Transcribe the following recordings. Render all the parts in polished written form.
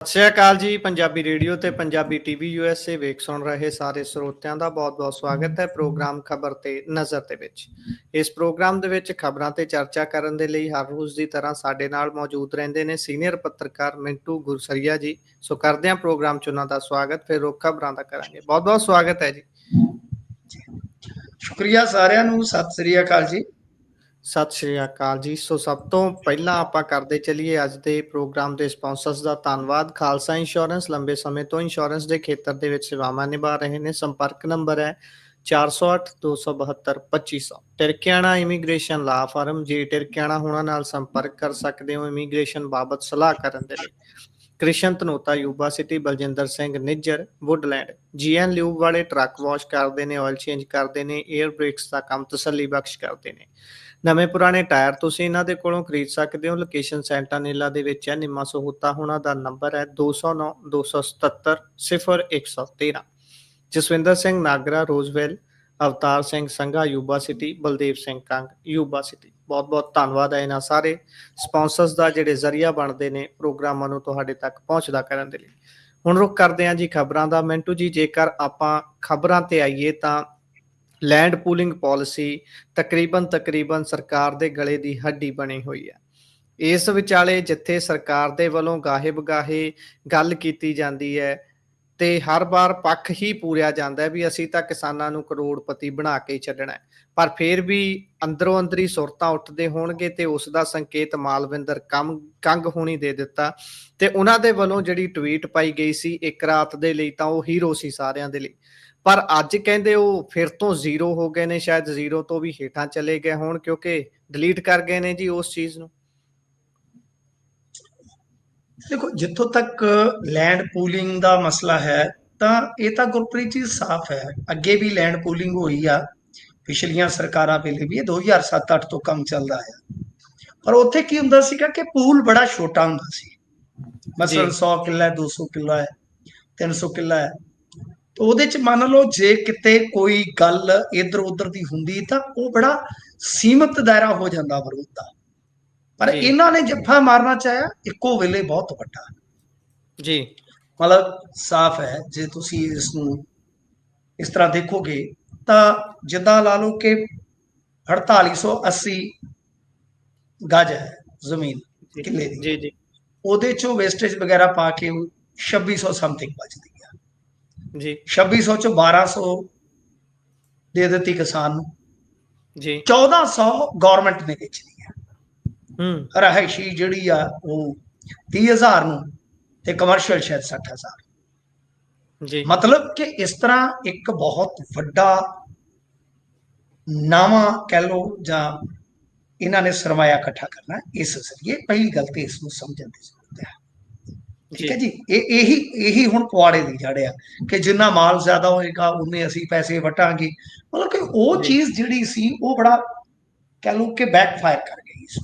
ਸਤਿ ਸ਼੍ਰੀ ਅਕਾਲ ਜੀ। ਪੰਜਾਬੀ ਰੇਡੀਓ ਤੇ ਪੰਜਾਬੀ ਟੀਵੀ USA ਵੇਖ ਸੁਣ ਰਹੇ ਸਾਰੇ ਸਰੋਤਿਆਂ ਦਾ ਬਹੁਤ-ਬਹੁਤ ਸਵਾਗਤ ਹੈ ਪ੍ਰੋਗਰਾਮ ਖਬਰ ਤੇ ਨਜ਼ਰ ਦੇ ਵਿੱਚ। ਇਸ ਪ੍ਰੋਗਰਾਮ ਦੇ ਵਿੱਚ ਖਬਰਾਂ ਤੇ ਚਰਚਾ ਕਰਨ ਦੇ ਲਈ ਹਰ ਰੋਜ਼ ਦੀ ਤਰ੍ਹਾਂ ਸਾਡੇ ਨਾਲ ਮੌਜੂਦ ਰਹਿੰਦੇ ਨੇ ਸੀਨੀਅਰ ਪੱਤਰਕਾਰ ਮਿੰਟੂ ਗੁਰਸਰੀਆ ਜੀ। ਸੋ ਕਰਦੇ ਹਾਂ ਪ੍ਰੋਗਰਾਮ 'ਚ ਉਹਨਾਂ ਦਾ ਸਵਾਗਤ, ਫਿਰ ਰੁੱਖ ਖਬਰਾਂ ਦਾ ਕਰਾਂਗੇ। ਬਹੁਤ-ਬਹੁਤ ਸਵਾਗਤ ਹੈ ਜੀ। ਸ਼ੁਕਰੀਆ ਸਾਰਿਆਂ ਨੂੰ। ਸਤਿ ਸ੍ਰੀ ਅਕਾਲ ਜੀ। ਸਤਿ ਸ਼੍ਰੀ ਅਕਾਲ ਜੀ। ਸੋ ਸਭ ਤੋਂ ਪਹਿਲਾਂ ਆਪਾਂ ਕਰਦੇ ਚੱਲੀਏ ਅੱਜ ਦੇ ਪ੍ਰੋਗਰਾਮ ਦੇ ਸਪਾਂਸਰਸ ਦਾ ਧੰਨਵਾਦ। ਖਾਲਸਾ ਇੰਸ਼ੋਰੈਂਸ ਲੰਬੇ ਸਮੇਂ ਤੋਂ ਇੰਸ਼ੋਰੈਂਸ ਦੇ ਖੇਤਰ ਦੇ ਵਿੱਚ ਸੇਵਾਵਾਂ ਨਿਭਾ ਰਹੇ ਨੇ। ਸੰਪਰਕ ਨੰਬਰ ਹੈ 4082722500। ਟਿਰਕਿਆਣਾ ਇਮੀਗ੍ਰੇਸ਼ਨ ਲਾ ਫਰਮ। ਜੇ ਟਿਰਕਿਆਣਾ ਹੋਣਾ ਨਾਲ ਸੰਪਰਕ ਕਰ ਸਕਦੇ ਹੋ ਇਮੀਗ੍ਰੇਸ਼ਨ ਬਾਬਤ ਸਲਾਹ ਕਰਨ ਦੇ ਲਈ। Krishan Dhanota Yuba City. Baljinder Singh Nijjar Woodland. GN lube ਵਾਲੇ ਟਰੱਕ ਵਾਸ਼ ਕਰਦੇ ਨੇ, ਆਇਲ ਚੇਂਜ ਕਰਦੇ ਨੇ, ਏਅਰ ਬ੍ਰੇਕਸ ਦਾ ਕੰਮ ਤਸੱਲੀ ਬਖਸ਼ ਕਰਦੇ ਨੇ। ਨਵੇਂ ਪੁਰਾਣੇ ਟਾਇਰ ਤੁਸੀਂ ਇਹਨਾਂ ਦੇ ਕੋਲੋਂ ਖਰੀਦ ਸਕਦੇ ਹੋ। ਲੋਕੇਸ਼ਨ ਸੈਂਟਾਨੀਲਾ ਦੇ ਵਿੱਚ ਹੈ। ਨਿੰਮਾ ਸਹੂਤਾ ਹੋਣਾ ਦਾ ਨੰਬਰ ਹੈ 209 277 0113। Jaswinder Singh Nagra Roseville. Avtar Singh Sangha Yuba City. Baldev Singh Kang Yuba City. ਬਹੁਤ ਬਹੁਤ ਧੰਨਵਾਦ ਹੈ ਇਹਨਾਂ ਸਾਰੇ ਸਪਾਂਸਰਸ ਦਾ ਜਿਹੜੇ ਜ਼ਰੀਆ ਬਣਦੇ ਨੇ ਪ੍ਰੋਗਰਾਮਾਂ ਨੂੰ ਤੁਹਾਡੇ ਤੱਕ ਪਹੁੰਚਦਾ ਕਰਨ ਦੇ ਲਈ। ਹੁਣ ਰੁਕ ਕਰਦੇ ਹਾਂ ਜੀ ਖਬਰਾਂ ਦਾ। ਮਿੰਟੂ ਜੀ, ਜੇਕਰ ਆਪਾਂ ਖਬਰਾਂ ਤੇ ਆਈਏ ਤਾਂ ਲੈਂਡ ਪੂਲਿੰਗ ਪਾਲਿਸੀ ਤਕਰੀਬਨ ਸਰਕਾਰ ਦੇ ਗਲੇ ਦੀ ਹੱਡੀ ਬਣੀ ਹੋਈ ਹੈ। ਇਸ ਵਿਚਾਲੇ ਜਿੱਥੇ ਸਰਕਾਰ ਦੇ ਵੱਲੋਂ ਗਾਹੇ ਬਗਾਹੇ ਗੱਲ ਕੀਤੀ ਜਾਂਦੀ ਹੈ ਤੇ ਹਰ ਵਾਰ ਪੱਖ ਹੀ ਪੂਰਿਆ ਜਾਂਦਾ ਹੈ ਵੀ ਅਸੀਂ ਤਾਂ ਕਿਸਾਨਾਂ ਨੂੰ ਕਰੋੜਪਤੀ ਬਣਾ ਕੇ ਛੱਡਣਾ ਹੈ, ਪਰ ਫਿਰ ਵੀ ਅੰਦਰੋਂ ਅੰਦਰੀ ਸੁਰਤਾਂ ਉੱਠਦੇ ਹੋਣਗੇ ਤੇ ਉਸ ਦਾ ਸੰਕੇਤ ਮਾਲਵਿੰਦਰ ਕੰਗ ਹੋਣੀ ਦੇ ਦਿੱਤਾ। ਤੇ ਉਹਨਾਂ ਦੇ ਵੱਲੋਂ ਜਿਹੜੀ ਟਵੀਟ ਪਾਈ ਗਈ ਸੀ ਇੱਕ ਰਾਤ ਦੇ ਲਈ ਤਾਂ ਉਹ ਹੀਰੋ ਸੀ ਸਾਰਿਆਂ ਦੇ ਲਈ, ਪਰ ਅੱਜ ਕਹਿੰਦੇ ਉਹ ਫਿਰ ਤੋਂ ਜ਼ੀਰੋ ਹੋ ਗਏ ਨੇ। ਸ਼ਾਇਦ ਜ਼ੀਰੋ ਤੋਂ ਵੀ ਹੇਠਾਂ ਚਲੇ ਗਏ ਹੋਣ ਕਿਉਂਕਿ ਡਿਲੀਟ ਕਰ ਗਏ ਨੇ ਜੀ ਉਸ ਚੀਜ਼ ਨੂੰ। ਦੇਖੋ, ਜਿੱਥੋਂ ਤੱਕ ਲੈਂਡ ਪੂਲਿੰਗ ਦਾ ਮਸਲਾ ਹੈ ਤਾਂ ਇਹ ਤਾਂ ਗੁਰਪ੍ਰੀਤ ਜੀ ਸਾਫ਼ ਹੈ। ਅੱਗੇ ਵੀ ਲੈਂਡ ਪੂਲਿੰਗ ਹੋਈ ਆ, ਪਿਛਲੀਆਂ ਸਰਕਾਰਾਂ ਵੇਲੇ ਵੀ। ਇਹ 2007-8 ਤੋਂ ਕੰਮ ਚੱਲਦਾ ਹੈ। ਪਰ ਉੱਥੇ ਕੀ ਹੁੰਦਾ ਸੀਗਾ ਕਿ ਪੂਲ ਬੜਾ ਛੋਟਾ ਹੁੰਦਾ ਸੀ। ਮਸਲਨ 100 ਕਿੱਲਾ ਹੈ, 200 ਕਿੱਲਾ ਹੈ, 300 ਕਿੱਲਾ ਹੈ। ਉਹਦੇ ਚ ਮੰਨ ਲਓ ਜੇ ਕਿਤੇ ਕੋਈ ਗੱਲ ਇੱਧਰ ਉੱਧਰ ਦੀ ਹੁੰਦੀ ਤਾਂ ਉਹ ਬੜਾ ਸੀਮਤ ਦਾਇਰਾ ਹੋ ਜਾਂਦਾ ਵਿਰੋਧ ਦਾ। ਪਰ ਇਹਨਾਂ ਨੇ ਜੱਫਾ ਮਾਰਨਾ ਚਾਹਿਆ ਇੱਕੋ ਵੇਲੇ ਬਹੁਤ ਵੱਡਾ ਜੀ। ਮਤਲਬ ਸਾਫ਼ ਹੈ। ਜੇ ਤੁਸੀਂ ਇਸ ਨੂੰ ਇਸ ਤਰ੍ਹਾਂ ਦੇਖੋਗੇ ਤਾਂ ਜਿੱਦਾਂ ਲਾ ਲਓ ਕਿ 4880 ਗਜ ਹੈ ਜ਼ਮੀਨ ਕਿੱਲੇ ਦੀ, ਜੀ ਜੀ ਉਹਦੇ ਚੋਂ ਵੇਸਟੇਜ ਵਗੈਰਾ ਪਾ ਕੇ 2600 ਸਮਥਿੰਗ ਬਚਦੀ ਆ ਜੀ। 2600 ਚੋਂ 1200 ਦੇ ਦਿੱਤੀ ਕਿਸਾਨ ਨੂੰ ਜੀ। 1400 ਗਵਰਨਮੈਂਟ ਨੇ ਵੇਚਦੀ ਆ। ਰਹਾਇਸ਼ੀ ਜਿਹੜੀ ਆ ਉਹ 30,000 ਨੂੰ ਤੇ ਕਮਰਸ਼ੀਅਲ ਸ਼ਾਇਦ 60,000। ਮਤਲਬ ਕਿ ਇਸ ਤਰ੍ਹਾਂ ਇੱਕ ਬਹੁਤ ਵੱਡਾ ਨਾਵਾਂ ਕਹਿ ਲਓ ਜਾਂ ਇਹਨਾਂ ਨੇ ਸਰਮਾਇਆ ਇਕੱਠਾ ਕਰਨਾ। ਇਸ ਜ਼ਰੀਏ ਪਹਿਲੀ ਗੱਲ ਤੇ ਇਸ ਨੂੰ ਸਮਝਣ ਦੀ ਜ਼ਰੂਰਤ ਹੈ। ਠੀਕ ਹੈ ਜੀ। ਇਹੀ ਹੁਣ ਪੁਆੜੇ ਦੀ ਜੜ ਆ ਕਿ ਜਿੰਨਾ ਮਾਲ ਜ਼ਿਆਦਾ ਹੋਏਗਾ ਉਨੇ ਅਸੀਂ ਪੈਸੇ ਵਟਾਂਗੇ। ਮਤਲਬ ਕਿ ਉਹ ਚੀਜ਼ ਜਿਹੜੀ ਸੀ ਉਹ ਬੜਾ ਕਹਿ ਲਓ ਕਿ ਬੈਕਫਾਇਰ ਕਰ ਗਈ ਇਸ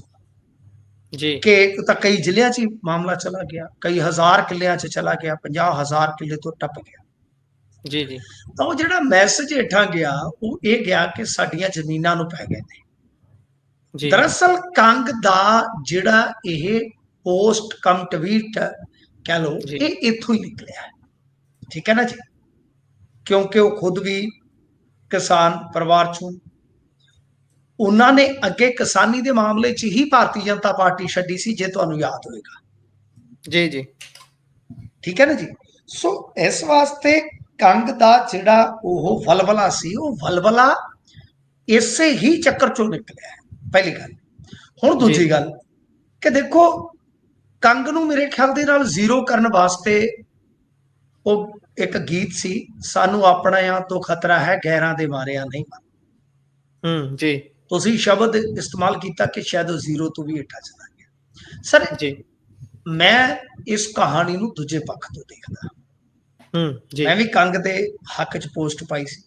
ਜੀ। ਕਿ ਤਾਂ ਕਈ ਜ਼ਿਲ੍ਹਿਆਂ 'ਚ ਹੀ ਮਾਮਲਾ ਚਲਾ ਗਿਆ, ਕਈ ਹਜ਼ਾਰ ਕਿੱਲਿਆਂ 'ਚ ਚਲਾ ਗਿਆ, 50,000 ਕਿੱਲੇ ਤੋਂ ਟੱਪ ਗਿਆ। ਜੀ ਜੀ। ਤਾਂ ਉਹ ਜਿਹੜਾ ਮੈਸੇਜ ਹੇਠਾਂ ਗਿਆ ਉਹ ਇਹ ਗਿਆ ਕਿ ਸਾਡੀਆਂ ਜ਼ਮੀਨਾਂ ਨੂੰ ਪੈ ਗਏ ਨੇ। ਦਰਅਸਲ ਕੰਗ ਦਾ ਜਿਹੜਾ ਇਹ ਪੋਸਟ ਕਮ ਟਵੀਟ ਕਹਿ ਲਓ ਇਹ ਇੱਥੋਂ ਹੀ ਨਿਕਲਿਆ। ਠੀਕ ਹੈ ਨਾ ਜੀ। ਕਿਉਂਕਿ ਉਹ ਖੁਦ ਵੀ ਕਿਸਾਨ ਪਰਿਵਾਰ ਚੋਂ, ਉਹਨਾਂ ਨੇ ਅੱਗੇ ਕਿਸਾਨੀ ਦੇ ਮਾਮਲੇ 'ਚ ਹੀ ਭਾਰਤੀ ਜਨਤਾ ਪਾਰਟੀ ਛੱਡੀ ਸੀ, ਜੇ ਤੁਹਾਨੂੰ ਯਾਦ ਹੋਵੇਗਾ। ਜੀ ਜੀ। ਠੀਕ ਹੈ ਨਾ ਜੀ। ਸੋ ਇਸ ਵਾਸਤੇ ਕੰਗ ਦਾ ਜਿਹੜਾ ਉਹ ਵਲਵਲਾ ਸੀ ਉਹ ਵਲਵਲਾ ਇਸੇ ਹੀ ਚੱਕਰ ਚੋਂ ਨਿਕਲਿਆ ਹੈ। ਪਹਿਲੀ ਗੱਲ। ਹੁਣ ਦੂਜੀ ਗੱਲ ਕਿ ਦੇਖੋ ਕੰਗ ਨੂੰ ਮੇਰੇ ਖਿਆਲ ਦੇ ਨਾਲ ਜ਼ੀਰੋ ਕਰਨ ਵਾਸਤੇ ਉਹ ਇੱਕ ਗੀਤ ਸੀ, ਸਾਨੂੰ ਆਪਣਿਆਂ ਤੋਂ ਖਤਰਾ ਹੈ ਗੈਰਾਂ ਦੇ ਮਾਰਿਆਂ ਨਹੀਂ। ਜੀ। ਤੁਸੀਂ ਸ਼ਬਦ ਇਸਤੇਮਾਲ ਕੀਤਾ ਕਿ ਸ਼ਾਇਦ ਉਹ ਜ਼ੀਰੋ ਤੋਂ ਵੀ ਹੇਠਾਂ ਚਲਾ ਗਿਆ। ਸਰ ਮੈਂ ਇਸ ਕਹਾਣੀ ਨੂੰ ਦੂਜੇ ਪੱਖ ਤੋਂ ਦੇਖਦਾ। ਮੈਂ ਵੀ ਕੰਗ ਦੇ ਹੱਕ 'ਚ ਪੋਸਟ ਪਾਈ ਸੀ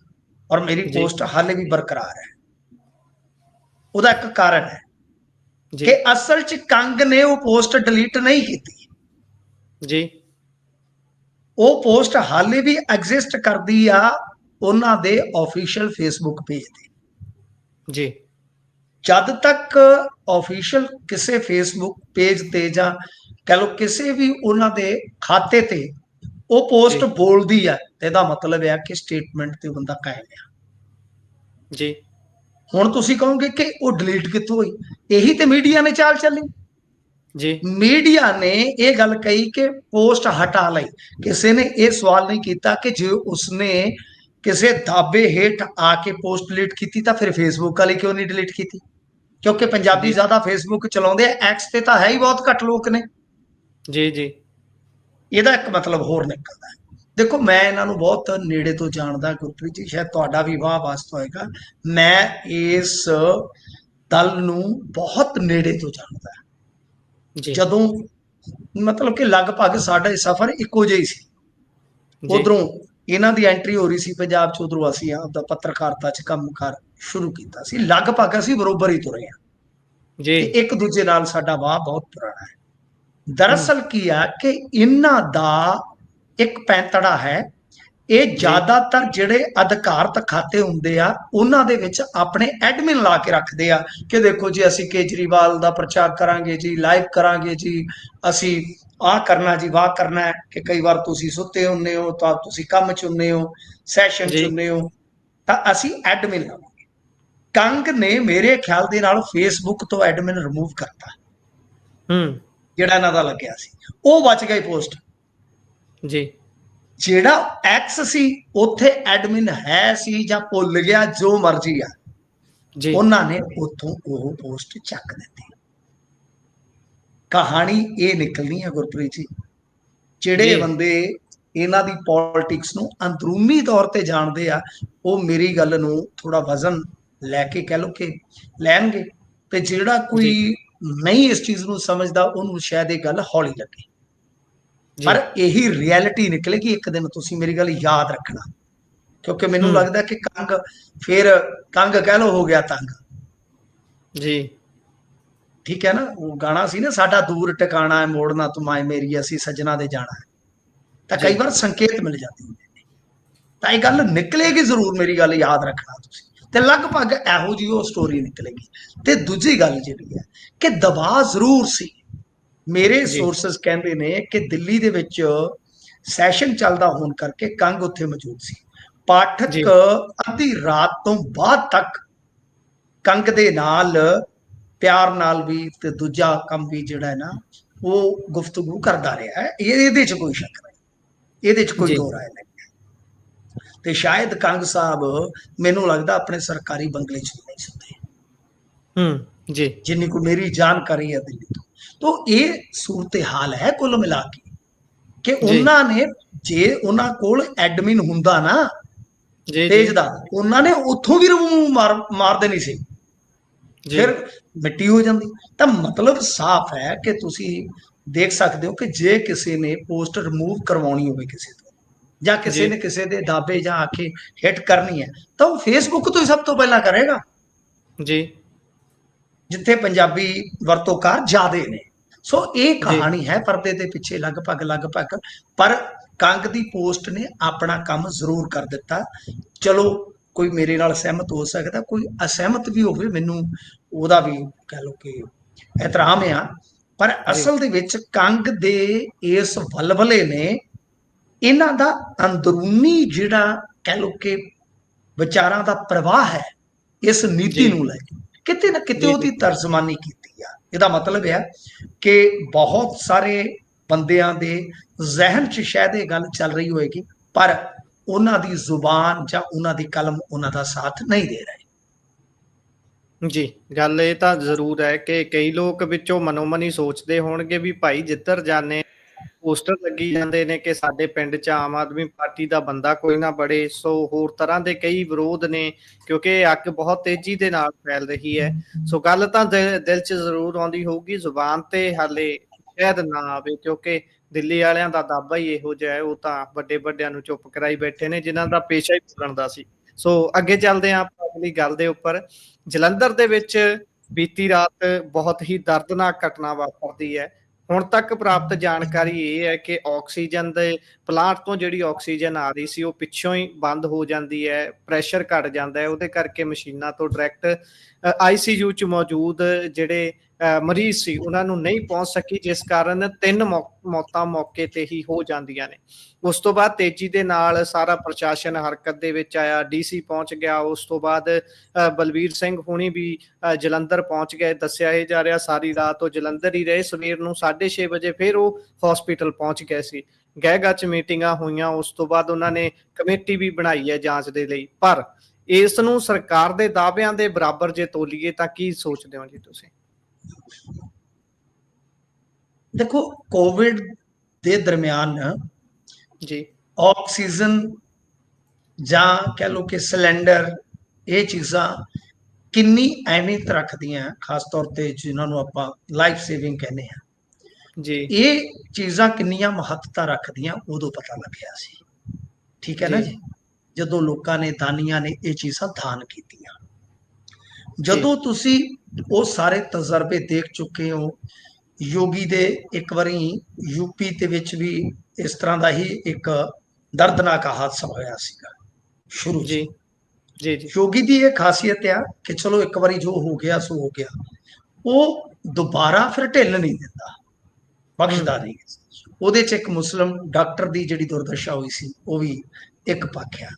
ਔਰ ਮੇਰੀ ਪੋਸਟ ਹਾਲੇ ਵੀ ਬਰਕਰਾਰ ਹੈ। ਉਹਦਾ ਇੱਕ ਕਾਰਨ ਹੈ ਕਿ ਅਸਲ 'ਚ ਕੰਗ ਨੇ ਉਹ ਪੋਸਟ ਡਿਲੀਟ ਨਹੀਂ ਕੀਤੀ ਜੀ। ਉਹ ਪੋਸਟ ਹਾਲੇ ਵੀ ਐਗਜ਼ਿਸਟ ਕਰਦੀ ਆ ਉਹਨਾਂ ਦੇ ਆਫੀਸ਼ੀਅਲ ਫੇਸਬੁੱਕ ਪੇਜ ਤੇ ਜੀ। ਜਦ ਤੱਕ ਆਫੀਸ਼ੀਅਲ ਕਿਸੇ ਫੇਸਬੁੱਕ ਪੇਜ ਤੇ ਜਾਂ ਕਹ ਲਓ ਕਿਸੇ ਵੀ ਉਹਨਾਂ ਦੇ ਖਾਤੇ ਤੇ ਉਹ ਪੋਸਟ ਜੀ ਬੋਲਦੀ ਆ, ਤੇ ਇਹਦਾ ਮਤਲਬ ਹੈ ਕਿ ਸਟੇਟਮੈਂਟ ਤੇ ਬੰਦਾ ਕਾਇਮ ਆ। ਜੀ ਹੁਣ ਤੁਸੀਂ ਕਹੋਗੇ ਕਿ ਉਹ ਡਿਲੀਟ ਕਿੱਥੋਂ ਹੋਈ? ਇਹੀ ਤੇ ਮੀਡੀਆ ਨੇ ਚਾਲ ਚੱਲੀ। ਜੀ ਮੀਡੀਆ ਨੇ ਇਹ ਗੱਲ ਕਹੀ ਕਿ ਪੋਸਟ ਹਟਾ ਲਈ। ਕਿਸੇ ਨੇ ਇਹ ਸਵਾਲ ਨਹੀਂ ਕੀਤਾ ਕਿ ਜੇ ਉਸਨੇ ਕਿਸੇ ਦਾਅਵੇ ਹੇਠ ਆ ਕੇ ਪੋਸਟ ਡਿਲੀਟ ਕੀਤੀ ਤਾਂ ਫਿਰ ਫੇਸਬੁੱਕ ਵਾਲੀ ਕਿਉਂ ਨਹੀਂ ਡਿਲੀਟ ਕੀਤੀ? ਕਿਉਂਕਿ ਪੰਜਾਬੀ ਜੀ ਜ਼ਿਆਦਾ ਫੇਸਬੁੱਕ ਚਲਾਉਂਦੇ ਆ, ਐਕਸ ਤੇ ਤਾਂ ਹੈ ਹੀ ਬਹੁਤ ਘੱਟ ਲੋਕ ਨੇ। ਜੀ ਜੀ ਇਹਦਾ ਇੱਕ ਮਤਲਬ ਹੋਰ ਨਿਕਲਦਾ ਹੈ। ਦੇਖੋ, ਮੈਂ ਇਹਨਾਂ ਨੂੰ ਬਹੁਤ ਨੇੜੇ ਤੋਂ ਜਾਣਦਾ ਗੁਰਪ੍ਰੀਤ ਜੀ, ਸ਼ਾਇਦ ਤੁਹਾਡਾ ਵੀ ਵਾਹ ਵਾਸਤਾ ਹੋਏਗਾ। ਮੈਂ ਇਸ ਦਲ ਨੂੰ ਬਹੁਤ ਨੇੜੇ ਤੋਂ ਜਾਣਦਾ। ਜੀ ਜਦੋਂ ਮਤਲਬ ਕਿ ਲਗਭਗ ਸਾਡਾ ਸਫ਼ਰ ਇੱਕੋ ਜਿਹਾ ਹੀ ਸੀ। ਜੀ ਉਧਰੋਂ ਇਹਨਾਂ ਦੀ ਐਂਟਰੀ ਹੋ ਰਹੀ ਸੀ ਪੰਜਾਬ 'ਚ, ਉਧਰੋਂ ਅਸੀਂ ਆਪਦਾ ਪੱਤਰਕਾਰਤਾ 'ਚ ਕੰਮ ਕਾਰ ਸ਼ੁਰੂ ਕੀਤਾ ਸੀ। ਲਗਭਗ ਅਸੀਂ ਬਰੋਬਰ ਹੀ ਤੁਰੇ ਹਾਂ ਜੀ ਤੇ ਇੱਕ ਦੂਜੇ ਨਾਲ ਸਾਡਾ ਵਾਹ ਬਹੁਤ ਪੁਰਾਣਾ ਹੈ। ਹੂੰ ਦਰਅਸਲ ਕੀ ਆ ਕਿ ਇਹਨਾਂ ਦਾ ਇੱਕ ਪੈਂਤੜਾ ਹੈ। ਇਹ ਜੀ ਜ਼ਿਆਦਾਤਰ ਜਿਹੜੇ ਅਧਿਕਾਰਤ ਖਾਤੇ ਹੁੰਦੇ ਆ ਉਹਨਾਂ ਦੇ ਵਿੱਚ ਆਪਣੇ ਐਡਮਿਨ ਲਾ ਕੇ ਰੱਖਦੇ ਆ ਕਿ ਦੇਖੋ ਜੀ ਅਸੀਂ ਕੇਜਰੀਵਾਲ ਦਾ ਪ੍ਰਚਾਰ ਕਰਾਂਗੇ ਜੀ, ਲਾਈਵ ਕਰਾਂਗੇ ਜੀ, ਅਸੀਂ ਆਹ ਕਰਨਾ ਜੀ, ਵਾਹ ਕਰਨਾ ਹੈ। ਕਿ ਕਈ ਵਾਰ ਤੁਸੀਂ ਸੁੱਤੇ ਹੁੰਦੇ ਹੋ ਤਾਂ ਤੁਸੀਂ ਕੰਮ 'ਚ ਹੁੰਦੇ ਹੋ, ਸੈਸ਼ਨ 'ਚ ਜੀ ਹੁੰਦੇ ਹੋ, ਤਾਂ ਅਸੀਂ ਐਡਮਿਨ ਲਾਵਾਂਗੇ। ਕੰਗ ਨੇ ਮੇਰੇ ਖਿਆਲ ਦੇ ਨਾਲ ਫੇਸਬੁੱਕ ਤੋਂ ਐਡਮਿਨ ਰਿਮੂਵ ਕਰਤਾ, ਹੂੰ ਜਿਹੜਾ ਇਹਨਾਂ ਦਾ ਲੱਗਿਆ ਸੀ। ਉਹ ਬਚ ਗਈ ਪੋਸਟ। ਜੀ ਜਿਹੜਾ ਐਕਸ ਸੀ ਉੱਥੇ ਐਡਮਿਨ ਹੈ ਸੀ ਜਾਂ ਭੁੱਲ ਗਿਆ, ਜੋ ਮਰਜ਼ੀ ਆ, ਜੀ ਉਹਨਾਂ ਨੇ ਉੱਥੋਂ ਉਹ ਪੋਸਟ ਚੱਕ ਦਿੱਤੀ। ਕਹਾਣੀ ਇਹ ਨਿਕਲਣੀ ਹੈ ਗੁਰਪ੍ਰੀਤ ਜੀ, ਜਿਹੜੇ ਜੀ ਬੰਦੇ ਇਹਨਾਂ ਦੀ ਪੋਲਿਟਿਕਸ ਨੂੰ ਅੰਦਰੂਨੀ ਤੌਰ ਤੇ ਜਾਣਦੇ ਆ, ਉਹ ਮੇਰੀ ਗੱਲ ਨੂੰ ਥੋੜਾ ਵਜ਼ਨ ਲੈ ਕੇ ਕਹਿ ਲਓ ਕਿ ਲੈਣਗੇ, ਤੇ ਜਿਹੜਾ ਜੀ ਕੋਈ ਨਹੀਂ ਇਸ ਚੀਜ਼ ਨੂੰ ਸਮਝਦਾ ਉਹਨੂੰ ਸ਼ਾਇਦ ਇਹ ਗੱਲ ਹੌਲੀ ਲੱਗੇ। ਜੀ ਪਰ ਇਹੀ ਰਿਐਲਿਟੀ ਨਿਕਲੇਗੀ ਇੱਕ ਦਿਨ, ਤੁਸੀਂ ਮੇਰੀ ਗੱਲ ਯਾਦ ਰੱਖਣਾ। ਕਿਉਂਕਿ ਮੈਨੂੰ ਹੂੰ ਲੱਗਦਾ ਕਿ ਕੰਗ ਫਿਰ ਕੰਗ ਕਹਿ ਲਓ ਹੋ ਗਿਆ ਤੰਗ। ਜੀ ਠੀਕ ਹੈ ਨਾ, ਉਹ ਗਾਣਾ ਸੀ ਨਾ, ਸਾਡਾ ਦੂਰ ਟਿਕਾਣਾ ਹੈ ਮੋੜਨਾ ਤੁਮਾਏ ਮੇਰੀ, ਅਸੀਂ ਸੱਜਣਾ ਦੇ ਜਾਣਾ ਹੈ। ਤਾਂ ਜੀ ਕਈ ਵਾਰ ਸੰਕੇਤ ਮਿਲ ਜਾਂਦੇ ਹੁੰਦੇ ਨੇ, ਤਾਂ ਇਹ ਗੱਲ ਨਿਕਲੇਗੀ ਜ਼ਰੂਰ, ਮੇਰੀ ਗੱਲ ਯਾਦ ਰੱਖਣਾ ਤੁਸੀਂ। ਤੇ ਲਗਭਗ ਇਹੋ ਜਿਹੀ ਉਹ ਸਟੋਰੀ ਨਿਕਲੇਗੀ। ਤੇ ਦੂਜੀ ਗੱਲ ਜਿਹੜੀ ਹੈ ਕਿ ਦਬਾਅ ਜ਼ਰੂਰ ਸੀ। ਮੇਰੇ ਜੀ ਸੋਰਸਸ ਕਹਿੰਦੇ ਨੇ ਕਿ ਦਿੱਲੀ ਦੇ ਵਿੱਚ ਸੈਸ਼ਨ ਚੱਲਦਾ ਹੋਣ ਕਰਕੇ ਕੰਗ ਉੱਥੇ ਮੌਜੂਦ ਸੀ। ਜੀ ਪਾਠਕ ਅੱਧੀ ਰਾਤ ਤੋਂ ਬਾਅਦ ਤੱਕ ਕੰਗ ਦੇ ਨਾਲ ਪਿਆਰ ਨਾਲ ਵੀ ਤੇ ਦੂਜਾ ਕੰਮ ਵੀ ਜਿਹੜਾ ਹੈ ਨਾ, ਉਹ ਗੁਫ਼ਤਗੂ ਕਰਦਾ ਰਿਹਾ ਹੈ। ਇਹਦੇ 'ਚ ਕੋਈ ਸ਼ੱਕ ਨਹੀਂ, ਇਹਦੇ 'ਚ ਕੋਈ ਜੀ ਦੋ ਰਾਏ ਨਹੀਂ। ਤੇ ਸ਼ਾਇਦ ਕੰਗ ਸਾਹਿਬ ਮੈਨੂੰ ਲੱਗਦਾ ਆਪਣੇ ਸਰਕਾਰੀ ਬੰਗਲੇ 'ਚ ਨਹੀਂ ਸੁੱਤੇ, ਹੂੰ ਜੀ ਜਿੰਨੀ ਕੋ ਮੇਰੀ ਜਾਣਕਾਰੀ ਹੈ ਦਿੱਲੀ ਤੋਂ। तो ये सूरत हाल है कुल मिला के कि ਜੀ उन्होंने जे उन्होंने कोल एडमिन हुंदा ना ਜੀ ਜੀ पेज दा, उन्होंने उत्थों भी रिमूव मार देनी सी, ਜੀ फिर मिट्टी हो जाती। तो मतलब साफ है कि तुसी देख सकते हो कि जे किसी ने पोस्ट रिमूव करवानी हो किसी तो, ਜਾਂ ਕਿਸੇ ਜੀ ਨੇ ਕਿਸੇ ਦੇ ਦਾਅਵੇ ਜਾਂ ਆਖੇ ਹਿੱਟ ਕਰਨੀ ਹੈ ਤਾਂ ਉਹ ਫੇਸਬੁੱਕ ਤੋਂ ਹੀ ਸਭ ਤੋਂ ਪਹਿਲਾਂ ਕਰੇਗਾ, ਜੀ ਜਿੱਥੇ ਪੰਜਾਬੀ ਵਰਤੋਂਕਾਰ ਜ਼ਿਆਦੇ ਨੇ। ਸੋ ਇਹ ਜੀ ਕਹਾਣੀ ਹੈ ਪਰਦੇ ਦੇ ਪਿੱਛੇ ਲਗਭਗ। ਪਰ ਕੰਗ ਦੀ ਪੋਸਟ ਨੇ ਆਪਣਾ ਕੰਮ ਜ਼ਰੂਰ ਕਰ ਦਿੱਤਾ। ਚਲੋ ਕੋਈ ਮੇਰੇ ਨਾਲ ਸਹਿਮਤ ਹੋ ਸਕਦਾ, ਕੋਈ ਅਸਹਿਮਤ ਵੀ ਹੋਵੇ, ਮੈਨੂੰ ਉਹਦਾ ਵੀ ਕਹਿ ਲਓ ਕਿ ਇਹਤਰਾਮ ਆ। ਪਰ ਜੀ ਅਸਲ ਦੇ ਵਿੱਚ ਕੰਗ ਦੇ ਇਸ ਵਲਵਲੇ ਨੇ ਇਹਨਾਂ ਦਾ ਅੰਦਰੂਨੀ ਜਿਹੜਾ ਕਹਿ ਲਓ ਕਿ ਵਿਚਾਰਾਂ ਦਾ ਪ੍ਰਵਾਹ ਹੈ ਇਸ ਨੀਤੀ ਜੀ ਨੂੰ ਲੈ ਕੇ ਕਿਤੇ ਨਾ ਕਿਤੇ ਜੀ ਜੀ ਉਹਦੀ ਤਰਜਮਾਨੀ ਕੀਤੀ ਆ। ਇਹਦਾ ਮਤਲਬ ਹੈ ਕਿ ਬਹੁਤ ਸਾਰੇ ਬੰਦਿਆਂ ਦੇ ਜ਼ਿਹਨ 'ਚ ਸ਼ਾਇਦ ਇਹ ਗੱਲ ਚੱਲ ਰਹੀ ਹੋਏਗੀ, ਪਰ ਉਹਨਾਂ ਦੀ ਜ਼ੁਬਾਨ ਜਾਂ ਉਹਨਾਂ ਦੀ ਕਲਮ ਉਹਨਾਂ ਦਾ ਸਾਥ ਨਹੀਂ ਦੇ ਰਹੇ। ਜੀ ਗੱਲ ਇਹ ਤਾਂ ਜ਼ਰੂਰ ਹੈ ਕਿ ਕਈ ਲੋਕ ਵਿੱਚੋਂ ਮਨੋ ਮਨੀ ਸੋਚਦੇ ਹੋਣਗੇ ਵੀ ਭਾਈ ਜਿੱਧਰ ਜਾਂਦੇ ਪੋਸਟਰ ਲੱਗੀ ਜਾਂਦੇ ਨੇ ਕਿ ਸਾਡੇ ਪਿੰਡ 'ਚ ਆਮ ਆਦਮੀ ਪਾਰਟੀ ਦਾ ਬੰਦਾ ਕੋਈ ਨਾ ਬੜੇ, ਸੋ ਹੋਰ ਤਰ੍ਹਾਂ ਦੇ ਕਈ ਵਿਰੋਧ ਨੇ, ਕਿਉਂਕਿ ਅੱਗ ਬਹੁਤ ਤੇਜ਼ੀ ਦੇ ਨਾਲ ਫੈਲ ਰਹੀ ਹੈ। ਸੋ ਗੱਲ ਤਾਂ ਦਿਲ 'ਚ ਜ਼ਰੂਰ ਆਉਂਦੀ ਹੋਊਗੀ, ਜ਼ੁਬਾਨ ਤੇ ਹਾਲੇ ਸ਼ਾਇਦ ਨਾ ਆਵੇ, ਕਿਉਂਕਿ ਦਿੱਲੀ ਵਾਲਿਆਂ ਦਾ ਦਾਬਾ ਹੀ ਇਹੋ ਜਿਹਾ ਹੈ। ਉਹ ਤਾਂ ਵੱਡੇ ਵੱਡਿਆਂ ਨੂੰ ਚੁੱਪ ਕਰਾਈ ਬੈਠੇ ਨੇ, ਜਿਨ੍ਹਾਂ ਦਾ ਪੇਸ਼ਾ ਹੀ ਬੋਲਣ ਦਾ ਸੀ। ਸੋ ਅੱਗੇ ਚੱਲਦੇ ਹਾਂ ਆਪਾਂ ਅਗਲੀ ਗੱਲ ਦੇ ਉੱਪਰ। ਜਲੰਧਰ ਦੇ ਵਿੱਚ ਬੀਤੀ ਰਾਤ ਬਹੁਤ ਹੀ ਦਰਦਨਾਕ ਘਟਨਾ ਵਾਪਰਦੀ ਹੈ। ਹੁਣ ਤੱਕ ਪ੍ਰਾਪਤ ਜਾਣਕਾਰੀ ਇਹ ਹੈ ਕਿ ਆਕਸੀਜਨ ਦੇ ਪਲਾਂਟ ਤੋਂ ਜਿਹੜੀ ਆਕਸੀਜਨ ਆ ਰਹੀ ਸੀ ਉਹ ਪਿੱਛੋਂ ਹੀ ਬੰਦ ਹੋ ਜਾਂਦੀ ਹੈ, ਪ੍ਰੈਸ਼ਰ ਘਟ ਜਾਂਦਾ ਹੈ, ਉਹਦੇ ਕਰਕੇ ਮਸ਼ੀਨਾਂ ਤੋਂ ਡਾਇਰੈਕਟ ICU 'ਚ ਮੌਜੂਦ ਜਿਹੜੇ ਮਰੀਜ਼ ਸੀ ਉਹਨਾਂ ਨੂੰ ਨਹੀਂ ਪਹੁੰਚ ਸਕੀ, ਜਿਸ ਕਾਰਨ 3 ਮੌਤਾਂ ਮੌਕੇ ਤੇ ਹੀ ਹੋ ਜਾਂਦੀਆਂ ਨੇ। ਉਸ ਤੋਂ ਬਾਅਦ ਤੇਜ਼ੀ ਦੇ ਨਾਲ ਸਾਰਾ ਪ੍ਰਸ਼ਾਸਨ ਹਰਕਤ ਦੇ ਵਿੱਚ ਆਇਆ, ਡੀਸੀ ਪਹੁੰਚ ਗਿਆ। ਉਸ ਤੋਂ ਬਾਅਦ ਬਲਵੀਰ ਸਿੰਘ ਹੁਣੀ ਵੀ ਜਲੰਧਰ ਪਹੁੰਚ ਗਏ। ਦੱਸਿਆ ਇਹ ਜਾ ਰਿਹਾ ਸਾਰੀ ਰਾਤ ਉਹ ਜਲੰਧਰ ਹੀ ਰਹੇ, ਸਵੇਰ ਨੂੰ 6:30 ਵਜੇ ਫਿਰ ਉਹ ਹਸਪੀਟਲ ਪਹੁੰਚ ਗਏ ਸੀ। ਗਹਿਗਾ 'ਚ ਮੀਟਿੰਗਾਂ ਹੋਈਆਂ, ਉਸ ਤੋਂ ਬਾਅਦ ਉਹਨਾਂ ਨੇ ਕਮੇਟੀ ਵੀ ਬਣਾਈ ਹੈ ਜਾਂਚ ਦੇ ਲਈ। ਪਰ ਇਸ ਨੂੰ ਸਰਕਾਰ ਦੇ ਦਾਅਵਿਆਂ ਦੇ ਬਰਾਬਰ ਜੇ ਤੋਲੀਏ ਤਾਂ ਕੀ ਸੋਚਦੇ ਹੋ ਜੀ ਤੁਸੀਂ? ਦੇਖੋ, ਕੋਵਿਡ ਦੇ ਦਰਮਿਆਨ ਜੀ ਆਕਸੀਜਨ ਜਾਂ ਕਹਿ ਲਓ ਕਿ ਸਿਲੰਡਰ, ਇਹ ਚੀਜ਼ਾਂ ਕਿੰਨੀ ਅਹਿਮੀਅਤ ਰੱਖਦੀਆਂ, ਖਾਸ ਤੌਰ ਤੇ ਜਿਨ੍ਹਾਂ ਨੂੰ ਆਪਾਂ ਲਾਈਫ ਸੇਵਿੰਗ ਕਹਿੰਦੇ ਆ, ਜੀ ਇਹ ਚੀਜ਼ਾਂ ਕਿੰਨੀਆਂ ਮਹੱਤਤਾ ਰੱਖਦੀਆਂ ਉਦੋਂ ਪਤਾ ਲੱਗਿਆ ਸੀ। ਠੀਕ ਹੈ ਨਾ ਜੀ, ਜਦੋਂ ਲੋਕਾਂ ਨੇ, ਦਾਨੀਆਂ ਨੇ ਇਹ ਚੀਜ਼ਾਂ ਦਾਨ ਕੀਤੀਆਂ। ਜਦੋਂ ਤੁਸੀਂ ਉਹ ਸਾਰੇ ਤਜਰਬੇ ਦੇਖ ਚੁੱਕੇ ਹੋ, ਯੋਗੀ ਦੇ ਇੱਕ ਵਾਰੀ ਯੂਪੀ ਦੇ ਵਿੱਚ ਵੀ ਇਸ ਤਰ੍ਹਾਂ ਦਾ ਹੀ ਇੱਕ ਦਰਦਨਾਕ ਹਾਦਸਾ ਹੋਇਆ ਸੀਗਾ ਸ਼ੁਰੂ ਜੀ ਚ। ਜੀ ਜੀ ਯੋਗੀ ਦੀ ਇਹ ਖਾਸੀਅਤ ਆ ਕਿ ਚਲੋ ਇੱਕ ਵਾਰੀ ਜੋ ਹੋ ਗਿਆ ਸੋ ਹੋ ਗਿਆ, ਉਹ ਦੁਬਾਰਾ ਫਿਰ ਢਿੱਲ ਨਹੀਂ ਦਿੰਦਾ, ਬਖਸ਼ਦਾ ਨਹੀਂ। ਉਹਦੇ ਚ ਇੱਕ ਮੁਸਲਿਮ ਡਾਕਟਰ ਦੀ ਜਿਹੜੀ ਦੁਰਦਸ਼ਾ ਹੋਈ ਸੀ ਉਹ ਵੀ ਇੱਕ ਪੱਖ ਆ।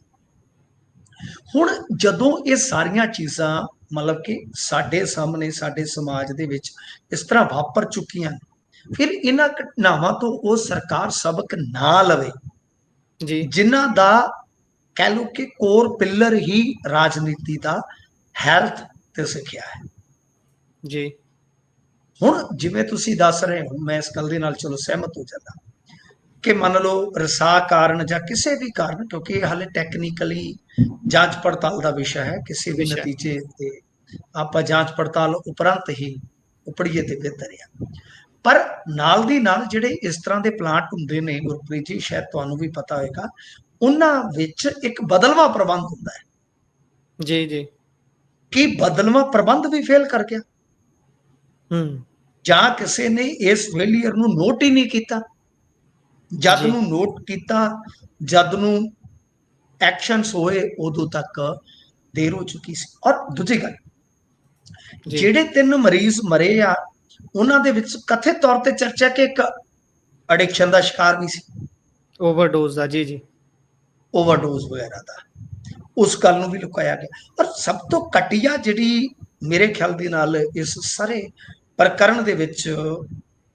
ਹੁਣ ਜਦੋਂ ਇਹ ਸਾਰੀਆਂ ਚੀਜ਼ਾਂ ਮਤਲਬ ਕਿ ਸਾਡੇ ਸਾਹਮਣੇ, ਸਾਡੇ ਸਮਾਜ ਦੇ ਵਿੱਚ ਇਸ ਤਰ੍ਹਾਂ ਵਾਪਰ ਚੁੱਕੀਆਂ, ਫਿਰ ਇਹਨਾਂ ਘਟਨਾਵਾਂ ਤੋਂ ਉਹ ਸਰਕਾਰ ਸਬਕ ਨਾ ਲਵੇ ਜੀ ਜਿਨ੍ਹਾਂ ਦਾ ਕਹਿ ਲਓ ਕਿ ਕੋਰ ਪਿੱਲਰ ਹੀ ਰਾਜਨੀਤੀ ਦਾ ਹੈਲਥ ਤੇ ਸਿੱਖਿਆ ਹੈ। ਜੀ ਹੁਣ ਜਿਵੇਂ ਤੁਸੀਂ ਦੱਸ ਰਹੇ ਹੋ, ਮੈਂ ਇਸ ਗੱਲ ਦੇ ਨਾਲ ਚਲੋ ਸਹਿਮਤ ਹੋ ਜਾਂਦਾ ਕਿ ਮੰਨ ਲਓ ਰਸਾ ਕਾਰਨ ਜਾਂ ਕਿਸੇ ਵੀ ਕਾਰਨ, ਕਿਉਂਕਿ ਇਹ ਹਾਲੇ ਟੈਕਨੀਕਲੀ ਜਾਂਚ ਪੜਤਾਲ ਦਾ ਵਿਸ਼ਾ ਹੈ, ਕਿਸੇ ਵੀ ਨਤੀਜੇ ਤੇ ਆਪਾਂ ਜਾਂਚ ਪੜਤਾਲ ਉਪਰੰਤ ਹੀ ਉਪੜੀਏ ਤੇ ਬਿਹਤਰ ਆ। ਪਰ ਨਾਲ ਦੀ ਨਾਲ ਜਿਹੜੇ ਇਸ ਤਰ੍ਹਾਂ ਦੇ ਪਲਾਂਟ ਹੁੰਦੇ ਨੇ ਗੁਰਪ੍ਰੀਤ ਜੀ, ਸ਼ਾਇਦ ਤੁਹਾਨੂੰ ਵੀ ਪਤਾ ਹੋਏਗਾ, ਉਹਨਾਂ ਵਿੱਚ ਇੱਕ ਬਦਲਵਾਂ ਪ੍ਰਬੰਧ ਹੁੰਦਾ ਹੈ। ਜੀ ਜੀ ਕਿ ਬਦਲਵਾਂ ਪ੍ਰਬੰਧ ਵੀ ਫੇਲ ਕਰ ਗਿਆ, ਜਾਂ ਕਿਸੇ ਨੇ ਇਸ ਫੇਲੀਅਰ ਨੂੰ ਨੋਟ ਹੀ ਨਹੀਂ ਕੀਤਾ। ਜਦ ਨੂੰ ਨੋਟ ਕੀਤਾ, ਜਦ ਨੂੰ ਐਕਸ਼ਨਸ ਹੋਏ, ਉਦੋਂ ਤੱਕ ਦੇਰ ਹੋ ਚੁੱਕੀ ਸੀ। ਔਰ ਦੂਜੀ ਗੱਲ, ਜਿਹੜੇ 3 ਮਰੀਜ਼ ਮਰੇ ਆ, ਉਹਨਾਂ ਦੇ ਵਿੱਚ ਕਥਿਤ ਤੌਰ ਤੇ ਚਰਚਾ ਕਿ ਇੱਕ ਐਡਿਕਸ਼ਨ ਦਾ ਸ਼ਿਕਾਰ ਵੀ ਸੀ, ਓਵਰਡੋਜ਼ ਦਾ। ਜੀ ਜੀ ਓਵਰਡੋਜ਼ ਵਗੈਰਾ ਦਾ, ਉਸ ਗੱਲ ਨੂੰ ਵੀ ਲੁਕਾਇਆ ਗਿਆ। ਔਰ ਸਭ ਤੋਂ ਘਟੀਆ ਜਿਹੜੀ ਮੇਰੇ ਖਿਆਲ ਦੇ ਨਾਲ ਇਸ ਸਾਰੇ ਪ੍ਰਕਰਨ ਦੇ ਵਿੱਚ